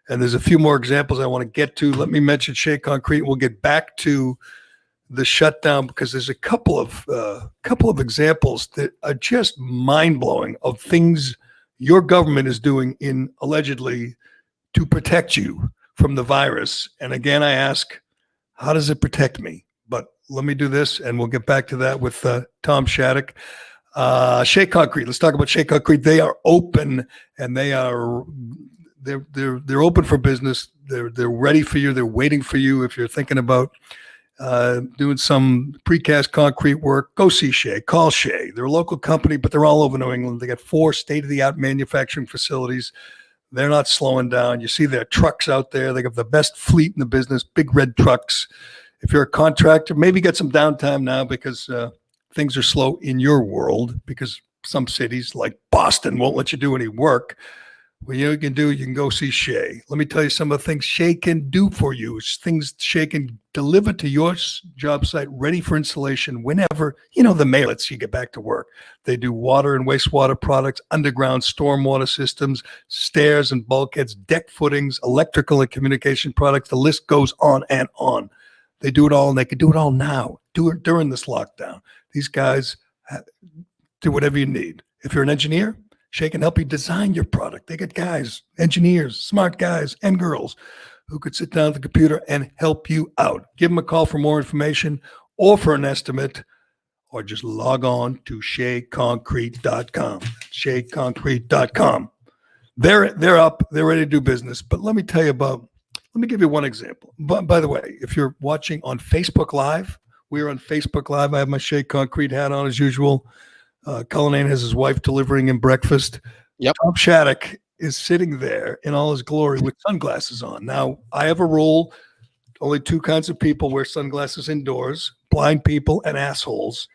And there's a few more examples I want to get to. Let me mention Shea Concrete. We'll get back to the shutdown because there's a couple of examples that are just mind-blowing of things your government is doing allegedly to protect you from the virus. And again, I ask, how does it protect me? But let me do this, and we'll get back to that with Tom Shattuck. Shea Concrete. Let's talk about Shea Concrete. They are open, and they're open for business. They're ready for you. They're waiting for you. If you're thinking about doing some precast concrete work, go see Shea. Call Shea. They're a local company, but they're all over New England. They got 4 state-of-the-art manufacturing facilities. They're not slowing down. You see their trucks out there. They have the best fleet in the business, big red trucks. If you're a contractor, maybe get some downtime now because things are slow in your world because some cities like Boston won't let you do any work. What you can do, you can go see Shea. Let me tell you some of the things Shea can do for you. It's things Shea can deliver to your job site, ready for installation whenever, the Mayo lets you get back to work. They do water and wastewater products, underground stormwater systems, stairs and bulkheads, deck footings, electrical and communication products. The list goes on and on. They do it all, and they can do it all now. Do it during this lockdown. These guys do whatever you need. If you're an engineer, Shea can help you design your product. They get guys, engineers, smart guys and girls who could sit down at the computer and help you out. Give them a call for more information or for an estimate, or just log on to SheaConcrete.com. SheaConcrete.com. They're up. They're ready to do business. But let me tell you let me give you one example. By the way, if you're watching on Facebook Live, we're on Facebook Live. I have my Shea Concrete hat on as usual. Cullinane has his wife delivering him breakfast. Yep. Tom Shattuck is sitting there in all his glory with sunglasses on. Now, I have a rule. Only 2 kinds of people wear sunglasses indoors, blind people and assholes.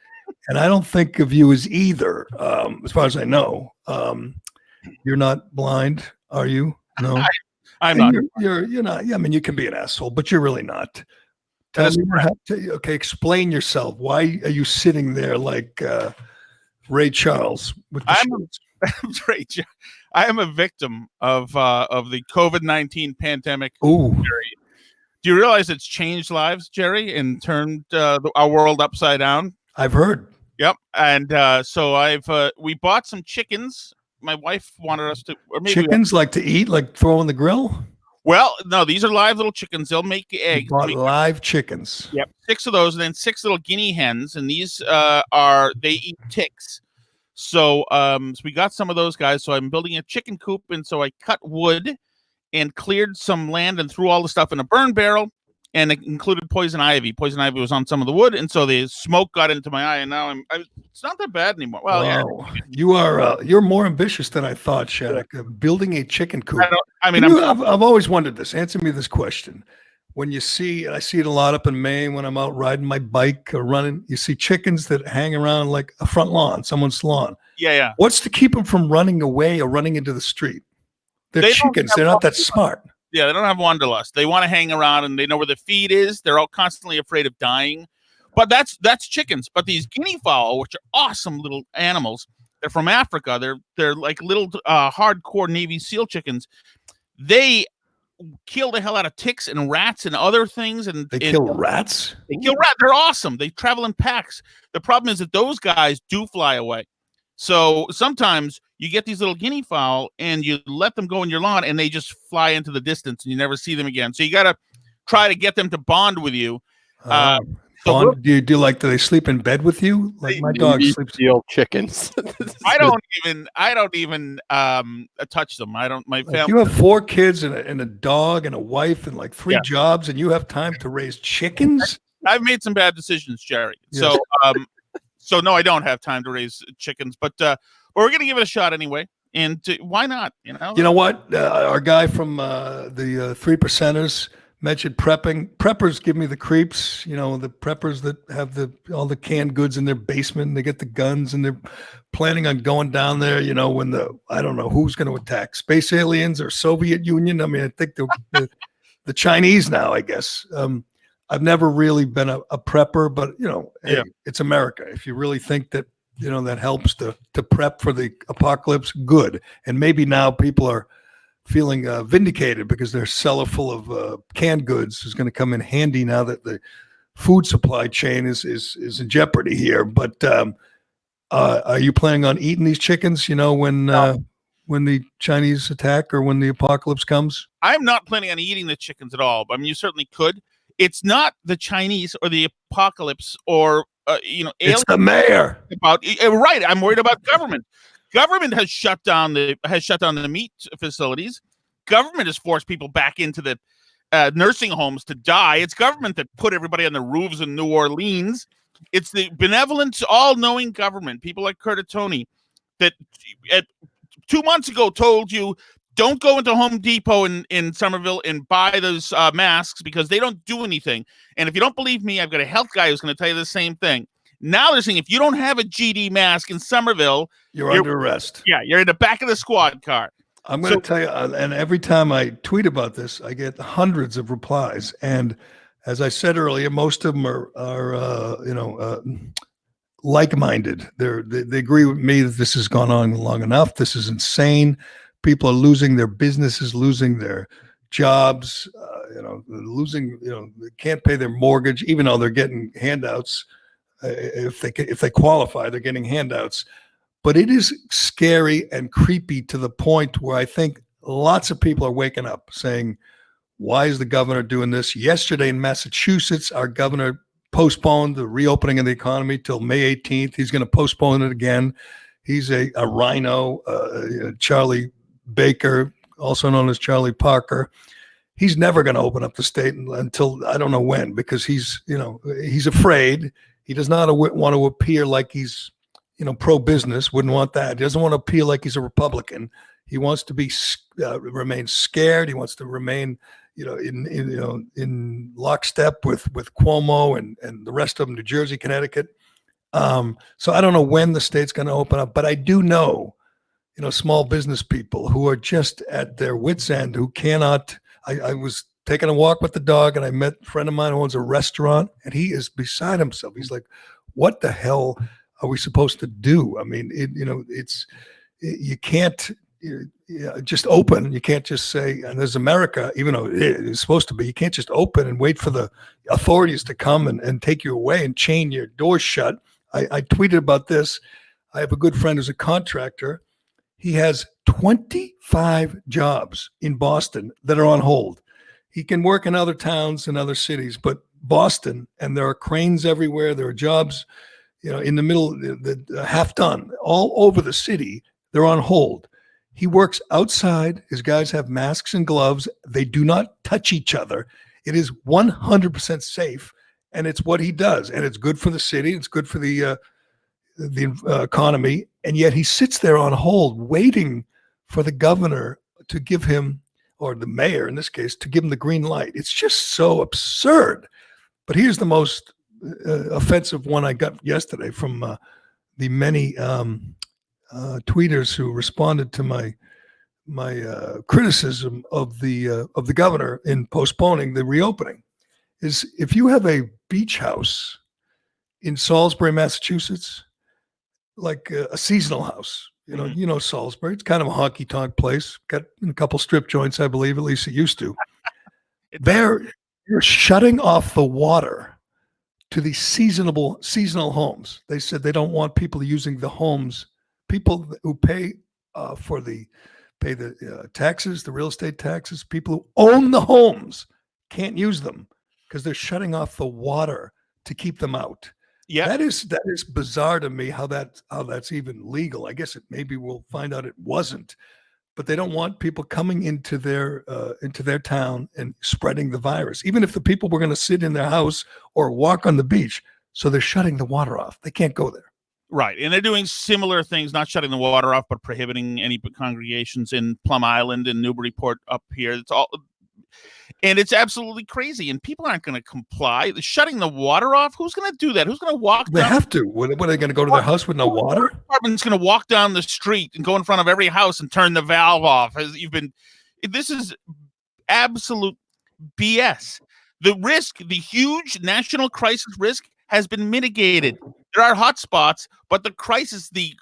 And I don't think of you as either, as far as I know. You're not blind, are you? No. I'm not. You're not. Yeah, I mean, you can be an asshole, but you're really not. Okay, explain yourself. Why are you sitting there like Ray Charles with the I am a victim of the COVID-19 pandemic. Ooh. Do Do you realize it's changed lives, Jerry, and turned our world upside down? I've heard. Yep. And so we bought some chickens. My wife wanted us to, or maybe chickens like to eat, like throw in the grill. Well, no, these are live little chickens. They'll make eggs. You bought live chickens. Yep, 6 of those, and then 6 little guinea hens, and these they eat ticks. So we got some of those guys. So I'm building a chicken coop, and so I cut wood and cleared some land and threw all the stuff in a burn barrel, and it included poison ivy. Poison ivy was on some of the wood, and so the smoke got into my eye, and now it's not that bad anymore. Well, wow. Yeah. You're more ambitious than I thought, Shattuck. Building a chicken coop. I've always wondered this. Answer me this question. When you see, and I see it a lot up in Maine when I'm out riding my bike or running, you see chickens that hang around like a front lawn, someone's lawn. Yeah. What's to keep them from running away or running into the street? They're chickens. They're not that smart. Yeah, they don't have wanderlust. They want to hang around, and they know where the feed is. They're all constantly afraid of dying. But that's chickens. But these guinea fowl, which are awesome little animals, they're from Africa. They're like little hardcore Navy SEAL chickens. They kill the hell out of ticks and rats and other things. And they kill rats? They kill rats. They're awesome. They travel in packs. The problem is that those guys do fly away. So sometimes you get these little guinea fowl and you let them go in your lawn and they just fly into the distance and you never see them again. So you got to try to get them to bond with you. Do they sleep in bed with you? Like my dog sleeps. Steal chickens. I don't even touch them. I don't. My family. You have 4 kids and a dog and a wife and like 3 jobs, and you have time to raise chickens. I've made some bad decisions, Jerry. Yes. So no, I don't have time to raise chickens, but we're gonna give it a shot anyway. And why not? You know what? Our guy from the 3%ers mentioned prepping. Preppers give me the creeps. The preppers that have all the canned goods in their basement. And they get the guns and they're planning on going down there. When I don't know who's going to attack, space aliens or Soviet Union. I mean, I think the Chinese now. I guess. I've never really been a prepper, but hey, it's America. If you really think that that helps to prep for the apocalypse, good. And maybe now people are feeling vindicated because their cellar full of canned goods is going to come in handy now that the food supply chain is in jeopardy here. But are you planning on eating these chickens? When the Chinese attack or when the apocalypse comes? I'm not planning on eating the chickens at all. I mean, you certainly could. It's not the Chinese or the apocalypse or it's the mayor. Right. I'm worried about government. Government has shut down the meat facilities. Government has forced people back into the nursing homes to die. It's government that put everybody on the roofs in New Orleans. It's the benevolent, all-knowing government, people like Curtatone, that 2 months ago told you, don't go into Home Depot in Somerville and buy those masks because they don't do anything. And if you don't believe me, I've got a health guy who's going to tell you the same thing. Now they're saying if you don't have a GD mask in Somerville, you're under arrest. Yeah, you're in the back of the squad car. I'm going to tell you, and every time I tweet about this, I get hundreds of replies. And as I said earlier, most of them are like-minded. They agree with me that this has gone on long enough. This is insane. People are losing their businesses, losing their jobs, losing, they can't pay their mortgage, even though they're getting handouts. If they qualify, they're getting handouts. But it is scary and creepy to the point where I think lots of people are waking up saying, why is the governor doing this? Yesterday in Massachusetts, our governor postponed the reopening of the economy till May 18th. He's going to postpone it again. He's a rhino, Charlie Baker, also known as Charlie Parker. He's never going to open up the state until I don't know when, because he's afraid. He does not want to appear like he's, pro-business, wouldn't want that. He doesn't want to appear like he's a Republican. He wants to be remain scared. He wants to remain, in lockstep with Cuomo and the rest of them, New Jersey, Connecticut. So I don't know when the state's going to open up, but I do know, small business people who are just at their wits' end, who cannot. I was taking a walk with the dog and I met a friend of mine who owns a restaurant and he is beside himself. He's like, what the hell are we supposed to do? I mean, you can't, just open. You can't just say, and there's America, even though it is supposed to be, you can't just open and wait for the authorities to come and take you away and chain your doors shut. I tweeted about this. I have a good friend who's a contractor. He has 25 jobs in Boston that are on hold. He can work in other towns and other cities, but Boston, and there are cranes everywhere. There are jobs, in the middle, the half done, all over the city. They're on hold. He works outside. His guys have masks and gloves. They do not touch each other. It is 100% safe, and it's what he does. And it's good for the city. It's good for the economy. And yet he sits there on hold waiting for the governor to give him, or the mayor in this case, to give him the green light. It's just so absurd. But here's the most offensive one I got yesterday from the many tweeters who responded to my criticism of the governor in postponing the reopening. Is if you have a beach house in Salisbury, Massachusetts, like a seasonal house, Salisbury, it's kind of a honky tonk place, got a couple strip joints, I believe, at least it used to. You're shutting off the water to the seasonal homes. They said they don't want people using the homes. People who pay the taxes, the real estate taxes, people who own the homes can't use them because they're shutting off the water to keep them out. Yeah, that is bizarre to me. How that's even legal. I guess maybe we'll find out it wasn't. But they don't want people coming into their town and spreading the virus, even if the people were going to sit in their house or walk on the beach. So they're shutting the water off. They can't go there. Right. And they're doing similar things, not shutting the water off, but prohibiting any congregations in Plum Island and Newburyport up here. It's all, and it's absolutely crazy. And people aren't going to comply. Shutting the water off? Who's going to do that? Who's going to walk? They have to. What are they going to go to their house with no water? The department's going to walk down the street and go in front of every house and turn the valve off. This is absolute BS. The huge national crisis risk has been mitigated. There are hot spots, but the crisis, the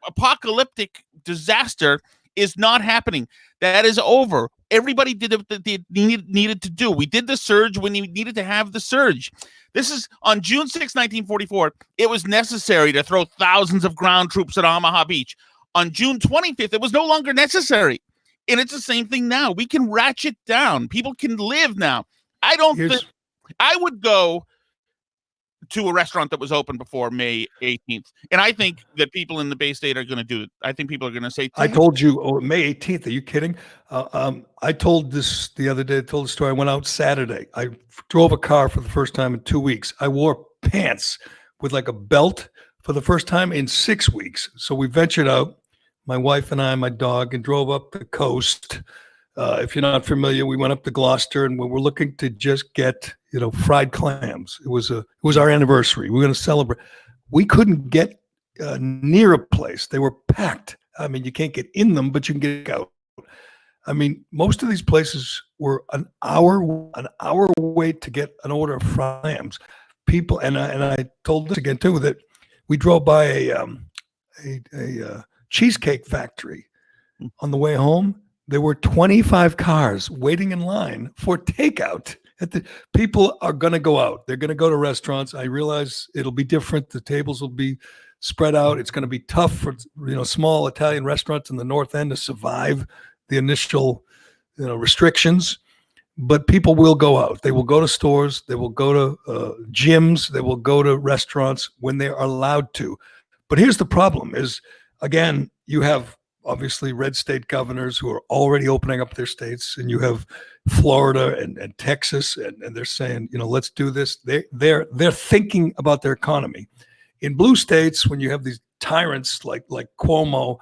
apocalyptic disaster is not happening. That is over. Everybody did what they needed to do. We did the surge when you needed to have the surge. This is on June 6, 1944. It was necessary to throw thousands of ground troops at Omaha Beach. On June 25th, it was no longer necessary. And it's the same thing now. We can ratchet down. People can live now. I would go to a restaurant that was open before May 18th. And I think that people in the Bay State are going to do it. I think people are going to say, I told you, May 18th. Are you kidding? I told this the other day. I told the story. I went out Saturday. I drove a car for the first time in 2 weeks. I wore pants with like a belt for the first time in 6 weeks. So we ventured out, my wife and I, my dog, and drove up the coast. If you're not familiar, we went up to Gloucester and we were looking to just get, fried clams. It was our anniversary. We were going to celebrate. We couldn't get near a place. They were packed. I mean, you can't get in them, but you can get out. I mean, most of these places were an hour wait to get an order of fried clams. People, and I told this again too, that we drove by a cheesecake factory on the way home. There were 25 cars waiting in line for takeout. People are going to go out. They're going to go to restaurants. I realize it'll be different. The tables will be spread out. It's going to be tough for small Italian restaurants in the North End to survive the initial restrictions. But people will go out. They will go to stores. They will go to gyms. They will go to restaurants when they are allowed to. But here's the problem: is again, you have obviously red state governors who are already opening up their states, and you have Florida and Texas, and they're saying, let's do this. They're thinking about their economy. In blue states, when you have these tyrants like Cuomo,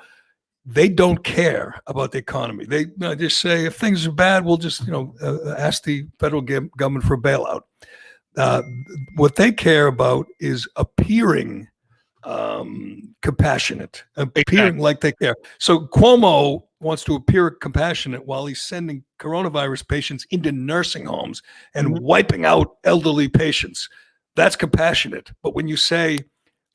they don't care about the economy. They just say, if things are bad, we'll just ask the federal government for a bailout. What they care about is appearing compassionate, appearing like they care. So Cuomo wants to appear compassionate while he's sending coronavirus patients into nursing homes and wiping out elderly patients. That's compassionate. But when you say,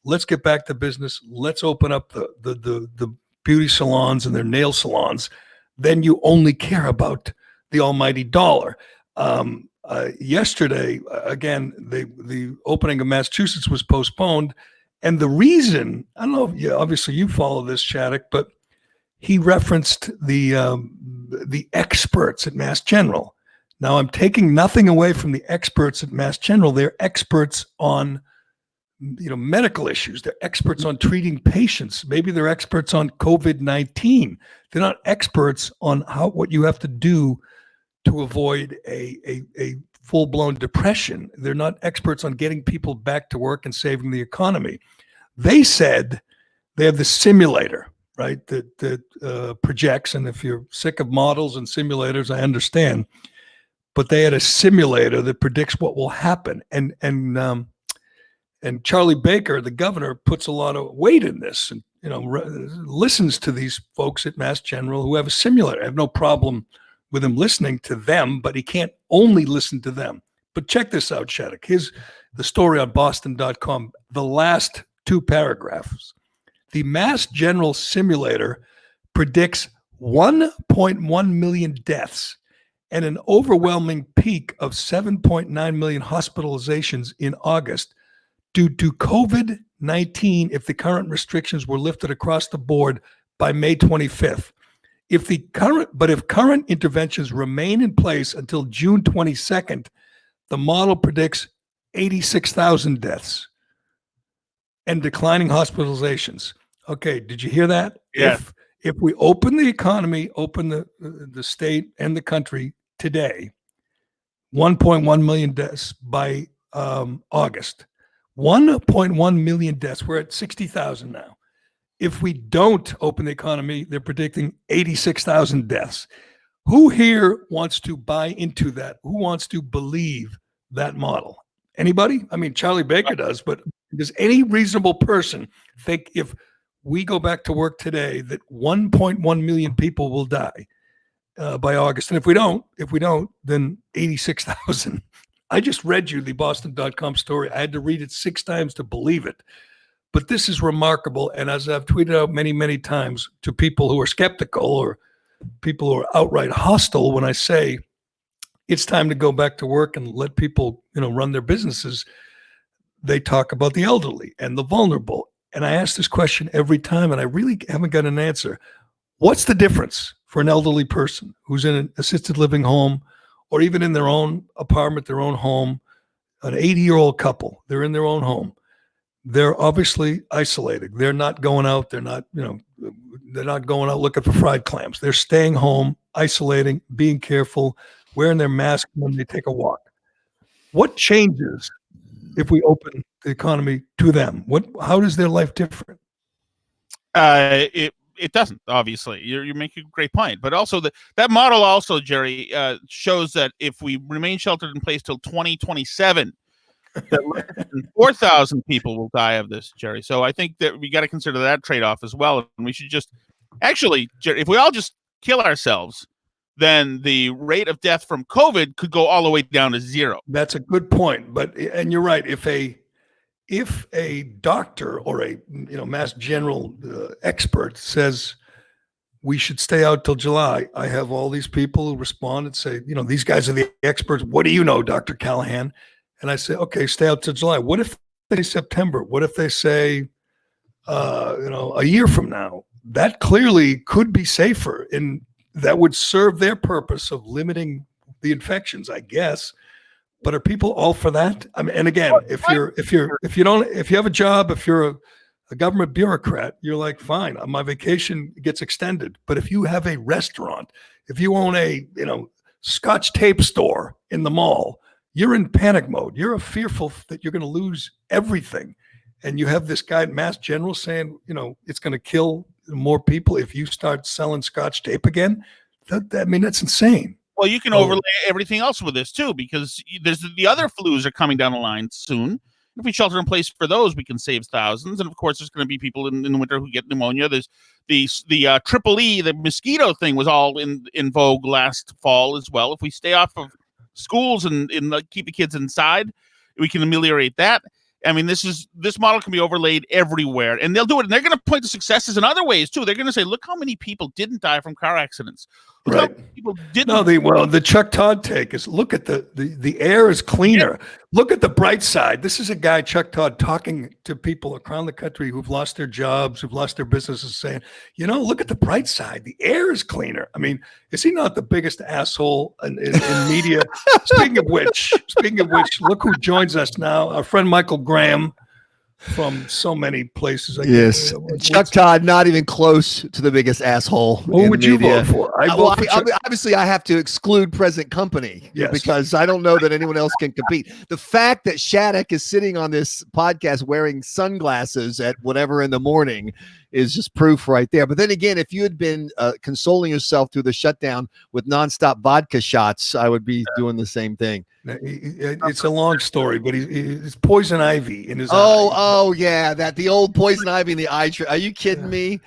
let's get back to business, let's open up the beauty salons and their nail salons, then you only care about the almighty dollar. Yesterday, again, the opening of Massachusetts was postponed. And the reason, I don't know if obviously you follow this, Shattuck, but he referenced the experts at Mass General. Now, I'm taking nothing away from the experts at Mass General. They're experts on medical issues. They're experts on treating patients. Maybe they're experts on COVID-19. They're not experts on what you have to do to avoid a full-blown depression. They're not experts on getting people back to work and saving the economy. They said they have the simulator, right, that projects, and if you're sick of models and simulators, I understand, but they had a simulator that predicts what will happen. And Charlie Baker, the governor, puts a lot of weight in this and, listens to these folks at Mass General who have a simulator. I have no problem with him listening to them, but he can't only listen to them. But check this out, Shattuck. Here's the story on Boston.com, the last 2 paragraphs. The Mass General simulator predicts 1.1 million deaths and an overwhelming peak of 7.9 million hospitalizations in August due to COVID-19 if the current restrictions were lifted across the board by May 25th. If current interventions remain in place until June 22nd, the model predicts 86,000 deaths and declining hospitalizations. Okay, did you hear that? Yeah. If we open the economy, open the state and the country today, 1.1 million deaths by August. 1.1 million deaths. We're at 60,000 now. If we don't open the economy, they're predicting 86,000 deaths. Who here wants to buy into that? Who wants to believe that model? Anybody? I mean, Charlie Baker does, but does any reasonable person think if we go back to work today that 1.1 million people will die by August? And if we don't, then 86,000. I just read you the Boston.com story. I had to read it 6 times to believe it. But this is remarkable. And as I've tweeted out many, many times to people who are skeptical or people who are outright hostile, when I say it's time to go back to work and let people, run their businesses, they talk about the elderly and the vulnerable. And I ask this question every time, and I really haven't got an answer. What's the difference for an elderly person who's in an assisted living home or even in their own apartment, their own home, an 80-year-old couple, they're in their own home. They're obviously isolated. They're not going out. They're not going out looking for fried clams. They're staying home, isolating, being careful, wearing their mask when they take a walk. What changes if we open the economy to them? How does their life differ? It doesn't, obviously. You're making a great point. But also that model also, Jerry, shows that if we remain sheltered in place till 2027, that 4,000 people will die of this, Jerry. So I think that we got to consider that trade-off as well. And we should just actually, Jerry, if we all just kill ourselves, then the rate of death from COVID could go all the way down to 0. That's a good point. And you're right. If a doctor or a Mass General expert says we should stay out till July, I have all these people who respond and say, these guys are the experts. What do you know, Dr. Callahan? And I say, okay, stay out till July. What if they say September? What if they say, a year from now? That clearly could be safer, and that would serve their purpose of limiting the infections, I guess. But are people all for that? I mean, and again, if you have a job, if you're a government bureaucrat, you're like, fine, my vacation gets extended. But if you have a restaurant, if you own a Scotch tape store in the mall, you're in panic mode. You're fearful that you're going to lose everything. And you have this guy at Mass General saying, it's going to kill more people if you start selling Scotch tape again. That's insane. Well, you can overlay everything else with this too, because there's the other flus are coming down the line soon. If we shelter in place for those, we can save thousands. And of course, there's going to be people in the winter who get pneumonia. There's the triple E, the mosquito thing was all in vogue last fall as well. If we stay off of schools and keep the kids inside, we can ameliorate that. I mean, this model can be overlaid everywhere, and they'll do it. And they're going to point to successes in other ways too. They're going to say, "Look how many people didn't die from car accidents." Look how many people didn't. No, the Chuck Todd take is look at the air is cleaner. Yeah. Look at the bright side. This is a guy, Chuck Todd, talking to people around the country who've lost their jobs, who've lost their businesses, saying, look at the bright side. The air is cleaner. I mean, is he not the biggest asshole in media? Speaking of which, look who joins us now. Our friend Michael Graham from so many places. Yes. Chuck Todd, not even close to the biggest asshole. Who would you vote for? Obviously, I have to exclude present company because I don't know that anyone else can compete. The fact that Shattuck is sitting on this podcast wearing sunglasses at whatever in the morning is just proof right there. But then again, if you had been consoling yourself through the shutdown with nonstop vodka shots, I would be doing the same thing. It's a long story, but he's poison ivy in his eye. Oh yeah, the old poison ivy in the eye. Are you kidding me,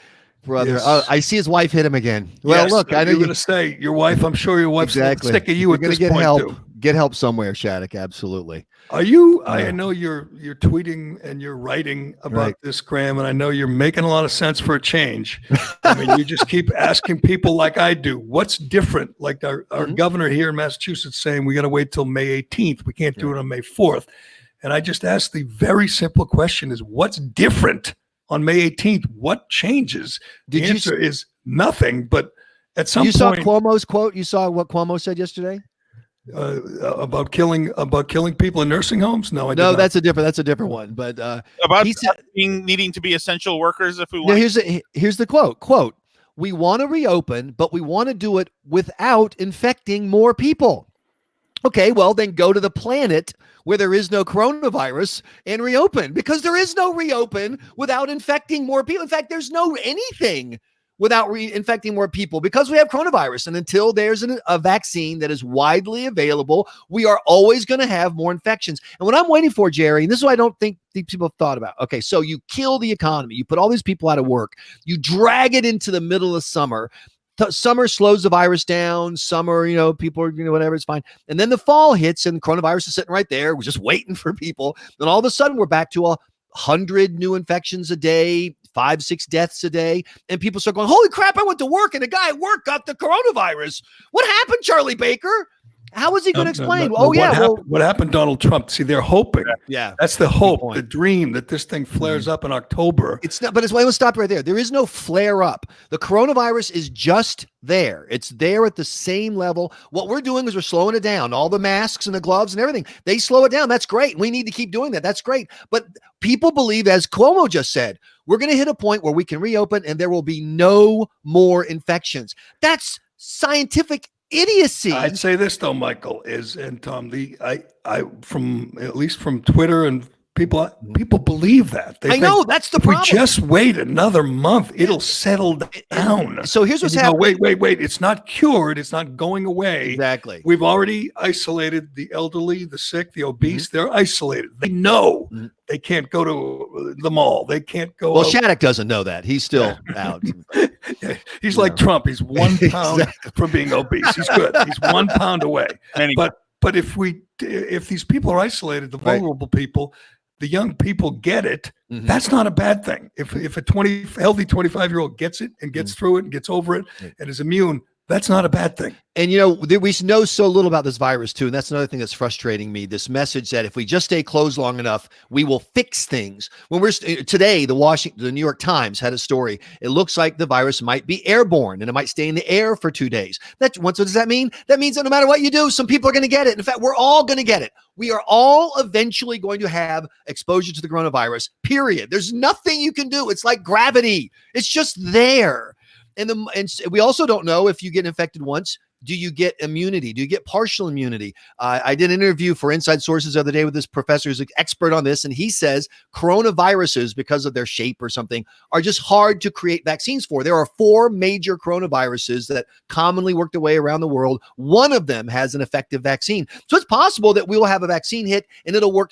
brother? Yes. I see his wife hit him again. Well, look, I know you're going to say your wife. I'm sure your wife's sick of you at this point too. Get help somewhere, Shattuck. Absolutely. Are you? I know you're tweeting and you're writing about this, Graham, and I know you're making a lot of sense for a change. I mean, you just keep asking people like I do, what's different? Like our governor here in Massachusetts saying we got to wait till May 18th. We can't do it on May 4th. And I just asked the very simple question: is what's different on May 18th? What changes? The answer is nothing. But at some point, you saw Cuomo's quote. You saw what Cuomo said yesterday. About killing people in nursing homes? No, I did not. That's a different one. But about needing to be essential workers if we want. Here's the quote. Quote: "We want to reopen, but we want to do it without infecting more people." Okay, well then go to the planet where there is no coronavirus and reopen, because there is no reopen without infecting more people. In fact, there's no anything without infecting more people because we have coronavirus. And until there's a vaccine that is widely available, we are always going to have more infections. And what I'm waiting for, Jerry, and this is what I don't think these people have thought about. Okay, so you kill the economy. You put all these people out of work. You drag it into the middle of summer. Summer slows the virus down. Summer, people are, whatever, it's fine. And then the fall hits and coronavirus is sitting right there. We're just waiting for people. Then all of a sudden we're back to 100 new infections a day, 5-6 deaths a day. And people start going, holy crap, I went to work and a guy at work got the coronavirus. What happened, Charlie Baker? How is he going to explain? What happened, Donald Trump? See, they're hoping. Yeah. That's the hope, the dream that this thing flares up in October. It's not, but let's stop right there. There is no flare up. The coronavirus is just there. It's there at the same level. What we're doing is we're slowing it down. All the masks and the gloves and everything, they slow it down. That's great. We need to keep doing that. That's great. But people believe, as Cuomo just said, we're going to hit a point where we can reopen and there will be no more infections. That's scientific idiocy. I'd say this though, Michael, and Tom, I from at least from Twitter and people believe that. I know that's the problem. We just wait another month, it'll settle down. So here's what's happening. Wait. It's not cured. It's not going away. Exactly. We've already isolated the elderly, the sick, the obese. They're isolated. They know they can't go to the mall. They can't go. Well, Shattuck doesn't know that. He's still out. He's like Trump. He's 1 pound from being obese. He's good. He's 1 pound away. But if these people are isolated, the vulnerable people, the young people get it. That's not a bad thing. If a healthy 25-year-old gets it and gets through it and gets over it and is immune, that's not a bad thing. And, we know so little about this virus, too. And that's another thing that's frustrating me. This message that if we just stay closed long enough, we will fix things. When today, the New York Times had a story. It looks like the virus might be airborne and it might stay in the air for 2 days. What does that mean? That means that no matter what you do, some people are going to get it. In fact, we're all going to get it. We are all eventually going to have exposure to the coronavirus, period. There's nothing you can do. It's like gravity. It's just there. And we also don't know if you get infected once, do you get immunity? Do you get partial immunity? I did an interview for Inside Sources the other day with this professor who's an expert on this, and he says coronaviruses, because of their shape or something, are just hard to create vaccines for. There are 4 major coronaviruses that commonly work their way around the world. One of them has an effective vaccine. So it's possible that we will have a vaccine hit and it'll work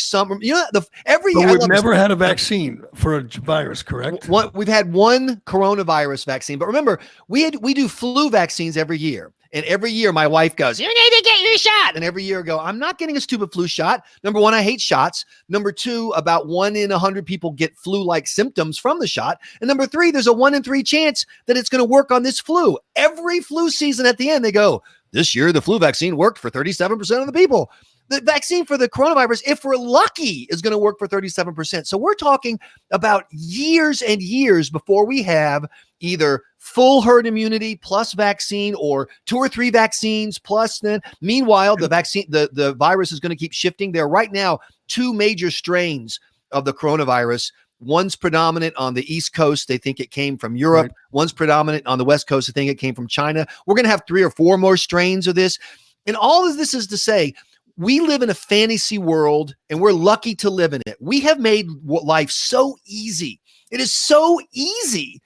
every year. We've never had a vaccine for a virus, correct? We've had one coronavirus vaccine, but remember, we do flu vaccines every year. And every year my wife goes, you need to get your shot. And every year I go, I'm not getting a stupid flu shot. Number one, I hate shots. Number two, about 1 in 100 people get flu-like symptoms from the shot. And number three, there's a 1 in 3 chance that it's going to work on this flu. Every flu season at the end, they go, this year the flu vaccine worked for 37% of the people. The vaccine for the coronavirus, if we're lucky, is going to work for 37%. So we're talking about years and years before we have either full herd immunity plus vaccine or 2 or 3 vaccines plus then. Meanwhile, the virus is going to keep shifting. There are right now 2 major strains of the coronavirus. One's predominant on the East Coast. They think it came from Europe. Right. One's predominant on the West Coast. They think it came from China. We're going to have 3 or 4 more strains of this. And all of this is to say, we live in a fantasy world and we're lucky to live in it. We have made life so easy. It is so easy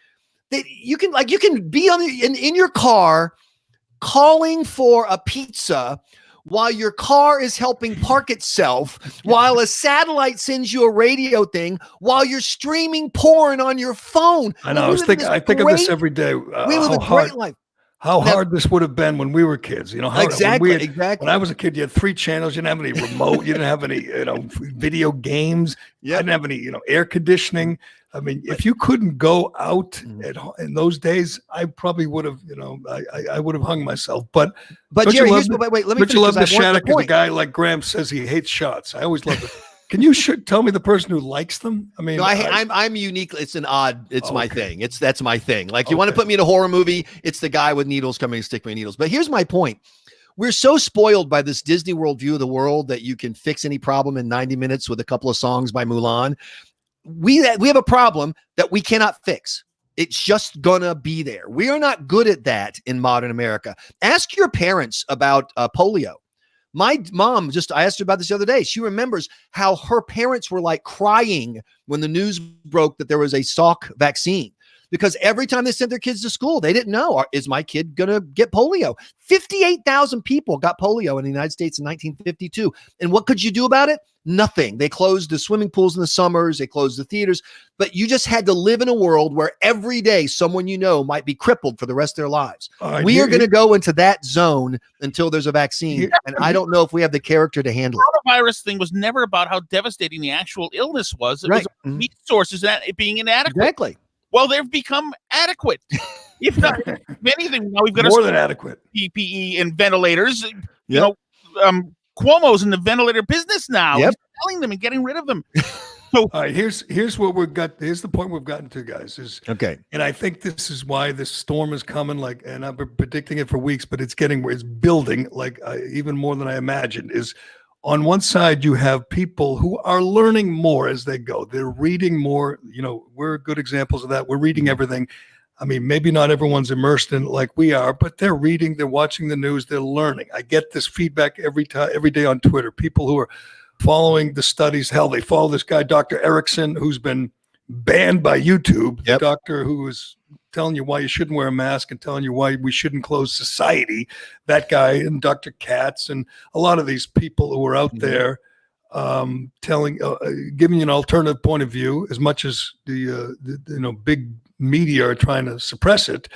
that you can be in your car calling for a pizza while your car is helping park itself, while a satellite sends you a radio thing, while you're streaming porn on your phone. I know. I think of this every day. We live a great life. How hard this would have been when we were kids, Exactly. When I was a kid, you had 3 channels. You didn't have any remote. You didn't have any, video games. You didn't have any, air conditioning. I mean, if you couldn't go out in those days, I probably would have, I would have hung myself. But Jerry, let me finish. You love the Shattuck as a guy like Graham says he hates shots. I always love it. Can you tell me the person who likes them? I mean, no, I'm unique. It's my thing. That's my thing. Like you want to put me in a horror movie, it's the guy with needles coming and stick me needles. But here's my point. We're so spoiled by this Disney World view of the world that you can fix any problem in 90 minutes with a couple of songs by Mulan. We have a problem that we cannot fix. It's just gonna be there. We are not good at that in modern America. Ask your parents about polio. My mom, I asked her about this the other day. She remembers how her parents were like crying when the news broke that there was a Salk vaccine, because every time they sent their kids to school, they didn't know, is my kid going to get polio? 58,000 people got polio in the United States in 1952. And what could you do about it? Nothing. They closed the swimming pools in the summers. They closed the theaters. But you just had to live in a world where every day someone might be crippled for the rest of their lives. We are going to go into that zone until there's a vaccine. And I don't know if we have the character to handle it. The coronavirus thing was never about how devastating the actual illness was. It was resources and it being inadequate. Exactly. Well, they've become adequate. If not, if anything, now we've got more than adequate PPE and ventilators. Cuomo's in the ventilator business now. He's selling them and getting rid of them. So, all right, here's what we've got. Here's the point we've gotten to, guys. And I think this is why this storm is coming. And I've been predicting it for weeks, but it's building even more than I imagined. Is on one side, you have people who are learning more as they go. They're reading more. We're good examples of that. We're reading everything. I mean, maybe not everyone's immersed in it like we are, but they're reading, they're watching the news, they're learning. I get this feedback every day on Twitter. People who are following the studies. Hell, they follow this guy, Dr. Erickson, who's been banned by YouTube. The doctor who is telling you why you shouldn't wear a mask and telling you why we shouldn't close society. That guy, and Dr. Katz, and a lot of these people who are out there giving you an alternative point of view, as much as the big media are trying to suppress it.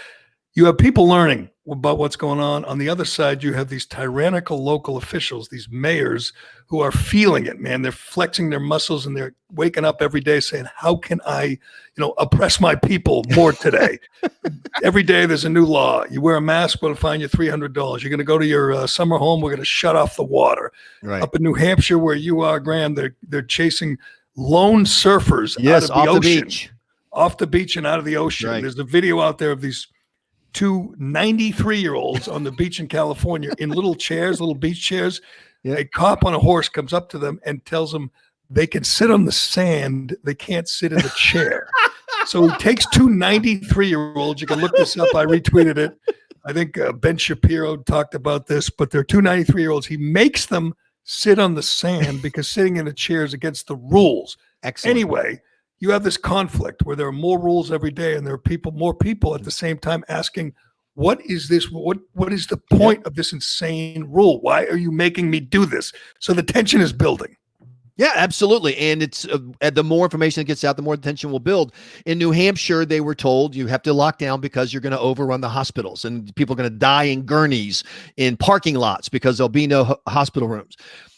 You have people learning about what's going on. On the other side, you have these tyrannical local officials, these mayors who are feeling it, man. They're flexing their muscles and they're waking up every day saying, how can I, oppress my people more today? Every day there's a new law. You wear a mask, we'll fine you $300. You're going to go to your summer home, we're going to shut off the water. Right. Up in New Hampshire, where you are, Graham, they're chasing lone surfers out of the ocean. Off the beach and out of the ocean. Right. There's a video out there of these 2 93-year-olds on the beach in California in little chairs, little beach chairs. A cop on a horse comes up to them and tells them they can sit on the sand. They can't sit in the chair. So he takes 2 93-year-olds. You can look this up. I retweeted it. I think Ben Shapiro talked about this, but they're 2 93-year-olds. He makes them sit on the sand because sitting in a chair is against the rules. Excellent. Anyway, you have this conflict where there are more rules every day, and there are more people at the same time asking, what is this? What is the point of this insane rule? Why are you making me do this? So the tension is building. Yeah, absolutely. And it's the more information that gets out, the more tension will build. In New Hampshire, they were told you have to lock down because you're going to overrun the hospitals and people are going to die in gurneys in parking lots because there'll be no hospital rooms.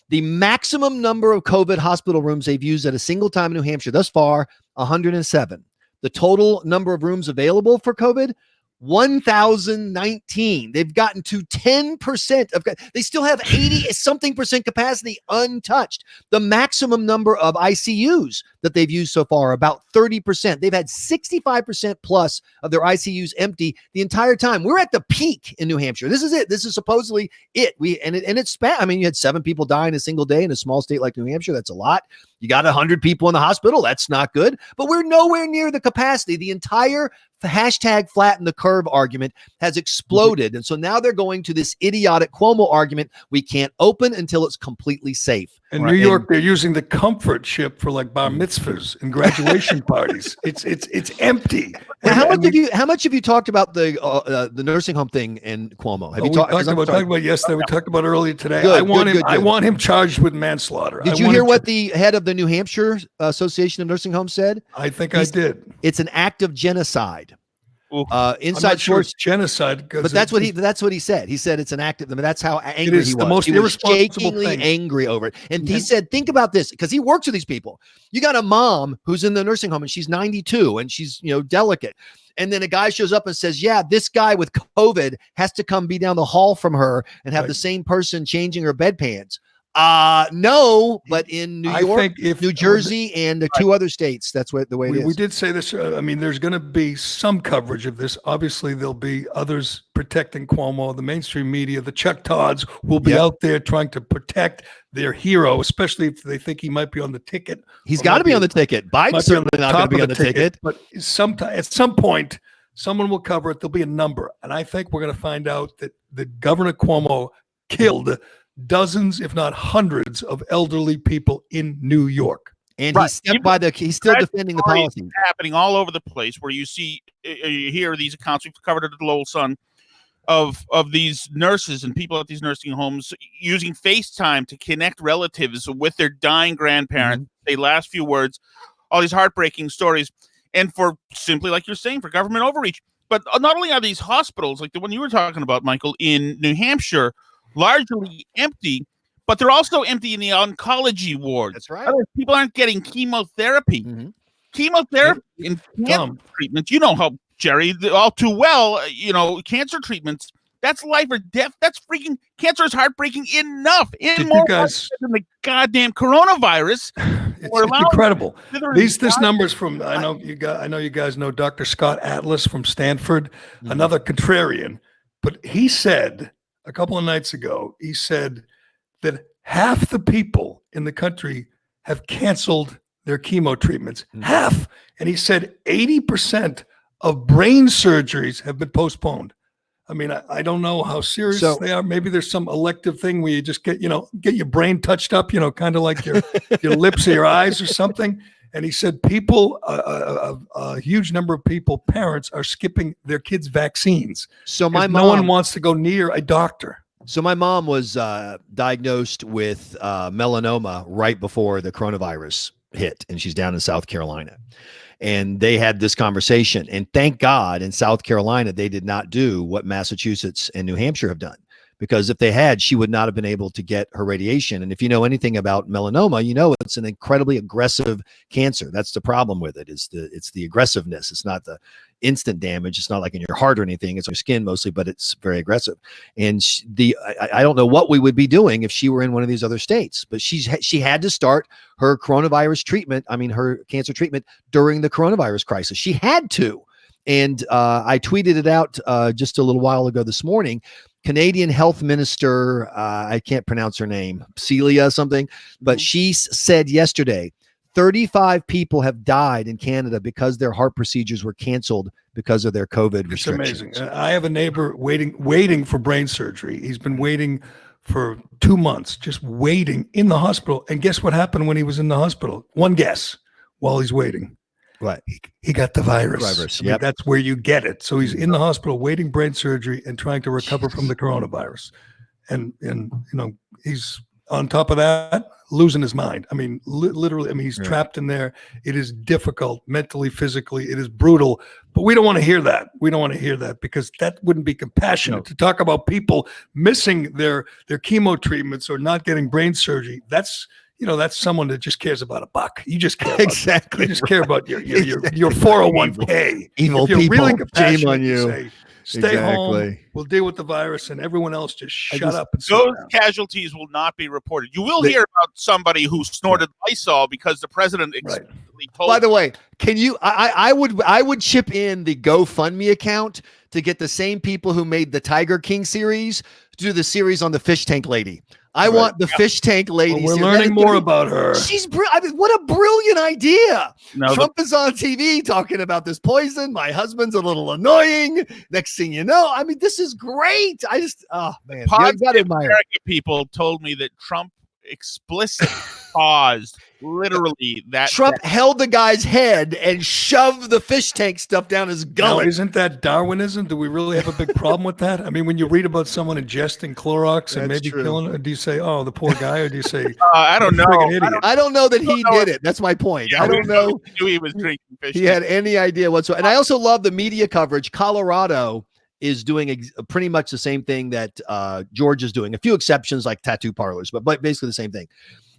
The maximum number of COVID hospital rooms they've used at a single time in New Hampshire thus far, 107. The total number of rooms available for COVID, 1,019. They've gotten to 10% of, they still have 80 something percent capacity untouched. The maximum number of ICUs that they've used so far, about 30%. They've had 65% plus of their ICUs empty the entire time. We're at the peak in New Hampshire. This is it. This is supposedly it. It's bad. I mean, you had 7 people die in a single day in a small state like New Hampshire. That's a lot. You got 100 people in the hospital. That's not good. But we're nowhere near the capacity. The entire hashtag flatten the curve argument has exploded. And so now they're going to this idiotic Cuomo argument. We can't open until it's completely safe. In New York, they're using the comfort ship for like bar mitzvahs and graduation parties. It's empty. Now, how much have you talked about the nursing home thing in Cuomo? Have you talked about yesterday? We talked about earlier today. Good, I want him charged with manslaughter. Did you hear what the head of the New Hampshire Association of Nursing Homes said? I think I did. It's an act of genocide. Inside source genocide, but that's what he said. He said it's an act of. I mean, that's how angry he was. The most irresponsible thing. Angry over it, and he said, "Think about this," because he works with these people. You got a mom who's in the nursing home and she's 92 and she's delicate, and then a guy shows up and says, "Yeah, this guy with COVID has to come be down the hall from her and have the same person changing her bedpans." No, but in New York, New Jersey, and the 2 other states, that's the way it is. We did say this. I mean, there's going to be some coverage of this. Obviously, there'll be others protecting Cuomo. The mainstream media, the Chuck Todds, will be out there trying to protect their hero, especially if they think he might be on the ticket. He's got to be on the ticket. Biden's certainly not going to be on the ticket. But at some point, someone will cover it. There'll be a number. And I think we're going to find out that Governor Cuomo killed dozens, if not hundreds, of elderly people in New York. And he's still defending the policy. Happening all over the place where you hear these accounts. We've covered it at the Lowell Sun of these nurses and people at these nursing homes using FaceTime to connect relatives with their dying grandparents. They last few words, all these heartbreaking stories. And for simply, like you're saying, for government overreach. But not only are these hospitals, like the one you were talking about, Michael, in New Hampshire, largely empty, but they're also empty in the oncology wards. That's right. People aren't getting chemotherapy. Chemotherapy and cancer treatments. You know how, Jerry, all too well, cancer treatments, that's life or death. That's freaking, cancer is heartbreaking enough. More than the goddamn coronavirus. It's incredible. This numbers from, I know you guys know Dr. Scott Atlas from Stanford, another contrarian, but he said a couple of nights ago, he said that half the people in the country have canceled their chemo treatments. Half. And he said 80% of brain surgeries have been postponed. I mean, I don't know how serious they are. Maybe there's some elective thing where you just get your brain touched up, kind of like your lips or your eyes or something. And he said people, a huge number of people, parents, are skipping their kids' vaccines. So no one wants to go near a doctor. So my mom was diagnosed with melanoma right before the coronavirus hit, and she's down in South Carolina. And they had this conversation. And thank God in South Carolina, they did not do what Massachusetts and New Hampshire have done. Because if they had, she would not have been able to get her radiation. And if you know anything about melanoma, it's an incredibly aggressive cancer. That's the problem with it. It's the aggressiveness. It's not the instant damage. It's not like in your heart or anything. It's on your skin mostly, but it's very aggressive. And I don't know what we would be doing if she were in one of these other states. But she had to start her coronavirus treatment. I mean, her cancer treatment during the coronavirus crisis. She had to. And I tweeted it out just a little while ago this morning. Canadian Health Minister, I can't pronounce her name, Celia something, but she said yesterday, 35 people have died in Canada because their heart procedures were canceled because of their COVID restrictions. It's amazing. I have a neighbor waiting for brain surgery. He's been waiting for 2 months, just waiting in the hospital. And guess what happened when he was in the hospital? One guess while he's waiting. Right. He got the virus. Yep. That's where you get it. So he's in the hospital waiting brain surgery and trying to recover from the coronavirus. And he's on top of that, losing his mind. I mean, literally, I mean, he's trapped in there. It is difficult mentally, physically. It is brutal, but we don't want to hear that. We don't want to hear that because that wouldn't be compassionate to talk about people missing their chemo treatments or not getting brain surgery. That's someone that just cares about a buck. You just care about, you just care about your 401k. Evil if you're people. Really compassionate, Shame on you. Say, stay home. We'll deal with the virus, and everyone else just shut up. And those casualties will not be reported. You will hear about somebody who snorted Lysol because the president explicitly told. By the way, can you? I would chip in the GoFundMe account to get the same people who made the Tiger King series to do the series on the fish tank lady. I want the fish tank lady. Well, we're learning more about her. She's I mean, what a brilliant idea. No, Trump is on TV talking about this poison. My husband's a little annoying. Next thing you know, I mean, this is great. I just, oh man, Positive America people told me that Trump explicitly caused literally that Trump held the guy's head and shoved the fish tank stuff down his gullet. Now, isn't that Darwinism? Do we really have a big problem with that? I mean, when you read about someone ingesting Clorox and maybe killing, do you say, "Oh, the poor guy," or do you say, "I don't know"? I don't know that he did it. That's my point. I don't know. He was drinking fish. He had any idea whatsoever. And I also love the media coverage. Colorado is doing pretty much the same thing that Georgia's doing. A few exceptions like tattoo parlors, but basically the same thing.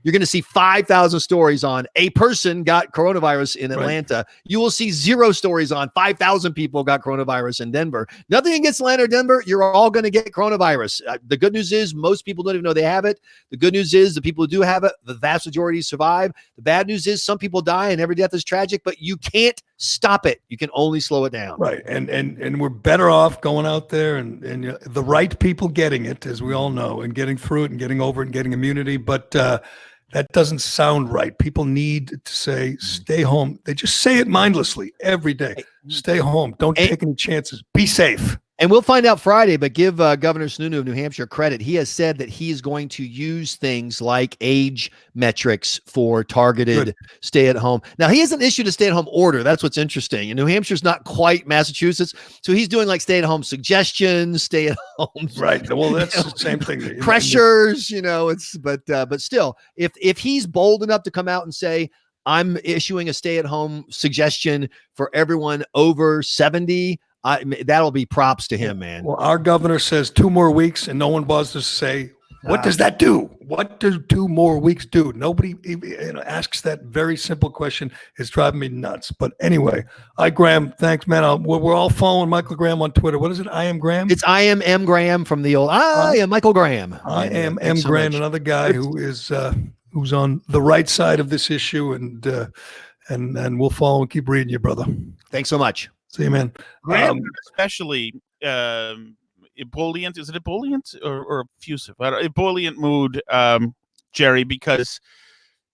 You're going to see 5,000 stories on a person got coronavirus in Atlanta. Right. You will see 0 stories on 5,000 people got coronavirus in Denver. Nothing against Atlanta or Denver. You're all going to get coronavirus. The good news is most people don't even know they have it. The good news is the people who do have it, the vast majority survive. The bad news is some people die and every death is tragic, but you can't stop it. You can only slow it down. Right. And we're better off going out there and the right people getting it, as we all know, and getting through it and getting over it and getting immunity. But that doesn't sound right. People need to say, stay home. They just say it mindlessly every day. Stay home. Don't take any chances. Be safe. And we'll find out Friday, but give Governor Sununu of New Hampshire credit. He has said that he is going to use things like age metrics for targeted stay at home. Now, he hasn't issued a stay at home order. That's what's interesting. And New Hampshire's not quite Massachusetts. So he's doing like stay at home suggestions, stay at home. Right. Well, that's the same thing. Pressures, but still, if he's bold enough to come out and say, I'm issuing a stay at home suggestion for everyone over 70, that'll be props to him, man. Well, our governor says 2 more weeks, and no one bothers to say, what does that do? What do 2 more weeks do? Nobody asks that very simple question. It's driving me nuts. But anyway, Graham, thanks, man. We're all following Michael Graham on Twitter. What is it? I am Graham? It's I am M. Graham from the old I am Michael Graham. I am M. Graham, another guy who is who's on the right side of this issue, and we'll follow and keep reading you, brother. Thanks so much. See you, man. Especially ebullient. Is it ebullient or effusive? Ebullient mood, Jerry, because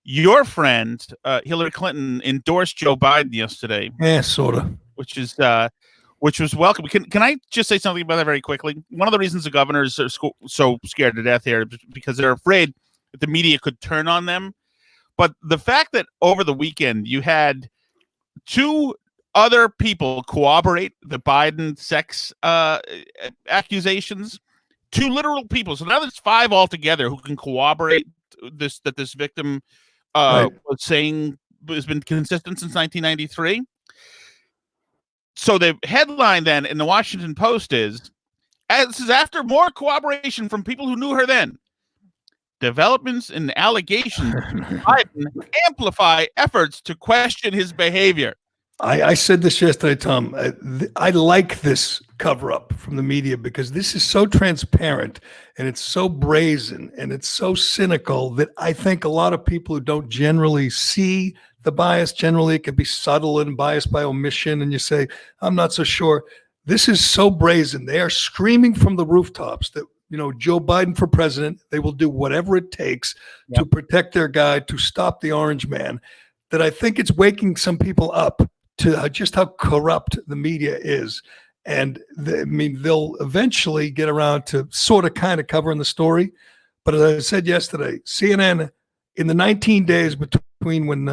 your friend Hillary Clinton endorsed Joe Biden yesterday. Yeah, sort of. Which was welcome. Can I just say something about that very quickly? One of the reasons the governors are so scared to death here is because they're afraid that the media could turn on them. But the fact that over the weekend you had 2 other people corroborate the Biden sex accusations, 2 literal people. So now there's 5 altogether who can corroborate that this victim was saying has been consistent since 1993. So the headline then in the Washington Post is, this is after more corroboration from people who knew her then. Developments in allegations Biden amplify efforts to question his behavior. I said this yesterday, Tom. I like this cover-up from the media because this is so transparent and it's so brazen and it's so cynical that I think a lot of people who don't generally see the bias, generally it can be subtle and biased by omission, and you say, I'm not so sure. This is so brazen. They are screaming from the rooftops that, Joe Biden for president, they will do whatever it takes to protect their guy, to stop the orange man, that I think it's waking some people up to just how corrupt the media is. And they'll eventually get around to sort of kind of covering the story. But as I said yesterday, CNN, in the 19 days between when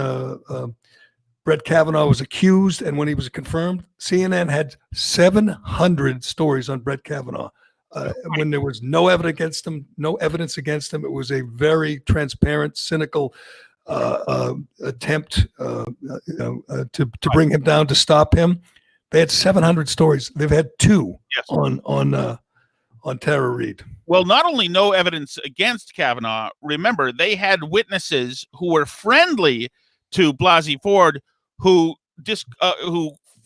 Brett Kavanaugh was accused and when he was confirmed, CNN had 700 stories on Brett Kavanaugh. when there was no evidence against him. It was a very transparent, cynical attempt to bring him down, to stop him. They had 700 stories. They've had 2 on Tara Reade. Well, not only no evidence against Kavanaugh, remember, they had witnesses who were friendly to Blasey Ford who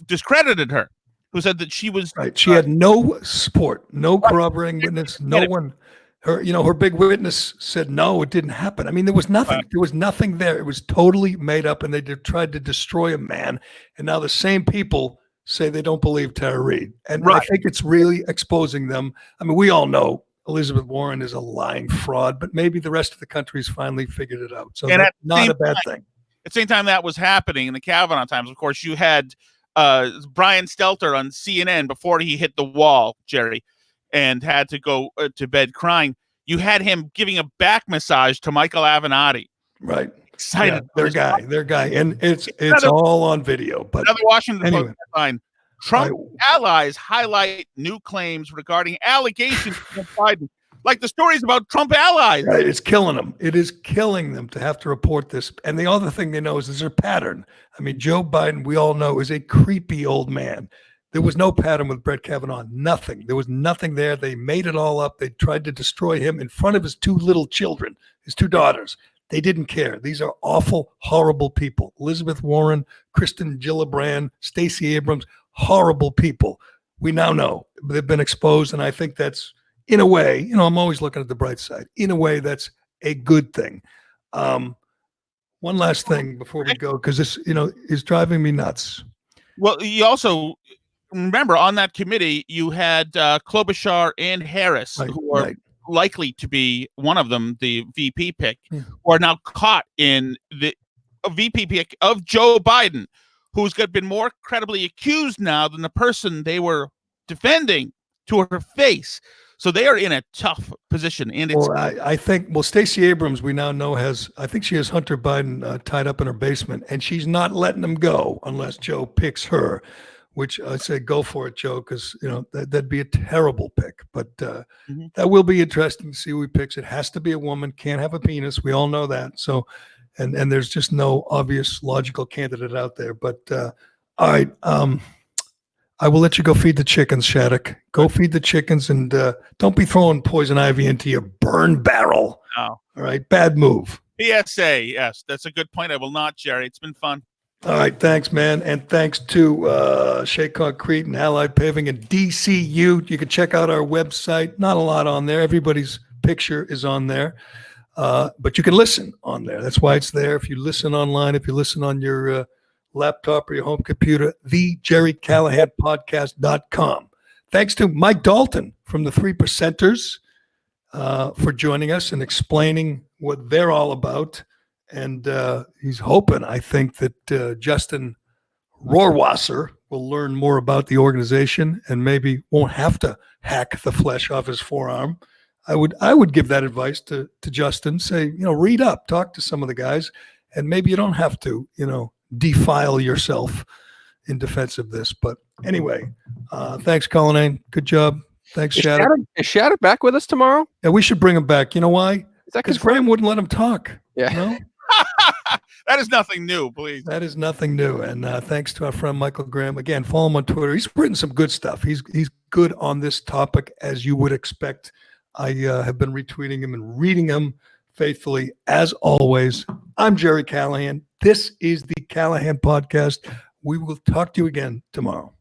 discredited her, who said that she was right. She had no support, no corroborating witness, no one. Her big witness said no, it didn't happen. I mean, there was nothing. There was nothing there. It was totally made up, and they tried to destroy a man. And now the same people say they don't believe Tara Reade, and I think it's really exposing them. I mean, we all know Elizabeth Warren is a lying fraud, but maybe the rest of the country's finally figured it out. So that's not a bad thing. At the same time that was happening in the Kavanaugh times, of course, you had Brian Stelter on CNN before he hit the wall, Jerry, and had to go to bed crying. You had him giving a back massage to Michael Avenatti. Right. Excited. Yeah, their guy. And it's all on video. But another Washington Post headline. Trump allies highlight new claims regarding allegations against Biden. Like the stories about Trump allies. Right, it's killing them. It is killing them to have to report this. And the other thing they know is there's a pattern. I mean, Joe Biden, we all know, is a creepy old man. There was no pattern with Brett Kavanaugh. Nothing. There was nothing there. They made it all up. They tried to destroy him in front of his 2 little children, his 2 daughters. They didn't care. These are awful, horrible people. Elizabeth Warren, Kristen Gillibrand, Stacey Abrams, horrible people. We now know they've been exposed, and I think that's, in a way, I'm always looking at the bright side. In a way, that's a good thing. One last thing before we go, because this, is driving me nuts. Well, you also remember on that committee, you had Klobuchar and Harris, who are likely to be, one of them, the VP pick, who are now caught in the VP pick of Joe Biden, who's been more credibly accused now than the person they were defending to her face. So they are in a tough position. And it's I think Stacey Abrams, we now know, I think she has Hunter Biden tied up in her basement, and she's not letting him go unless Joe picks her, which I say go for it, Joe, because that'd be a terrible pick. But that will be interesting to see who he picks. It has to be a woman, can't have a penis. We all know that. So, and there's just no obvious logical candidate out there. But all right. I will let you go feed the chickens, Shattuck. Go feed the chickens, and don't be throwing poison ivy into your burn barrel. Oh. All right, bad move. PSA, yes, that's a good point. I will not, Jerry. It's been fun. All right, thanks, man, and thanks to Shea Concrete and Allied Paving and DCU. You can check out our website. Not a lot on there. Everybody's picture is on there, but you can listen on there. That's why it's there. If you listen online, if you listen on your laptop or your home computer, thejerrycallahanpodcast.com. Thanks to Mike Dalton from the 3 Percenters for joining us and explaining what they're all about. And he's hoping, I think, that Justin Rohrwasser will learn more about the organization and maybe won't have to hack the flesh off his forearm. I would give that advice to Justin. Say, read up, talk to some of the guys, and maybe you don't have to, defile yourself in defense of this. But anyway, thanks, Cullinane. Good job. Thanks, Shattuck. Is Shattuck back with us tomorrow? Yeah, we should bring him back. You know why? Because Graham wouldn't let him talk. Yeah. That is nothing new, please. That is nothing new. And thanks to our friend Michael Graham. Again, follow him on Twitter. He's written some good stuff. He's good on this topic, as you would expect. I have been retweeting him and reading him faithfully, as always. I'm Jerry Callahan. This is the Callahan Podcast. We will talk to you again tomorrow.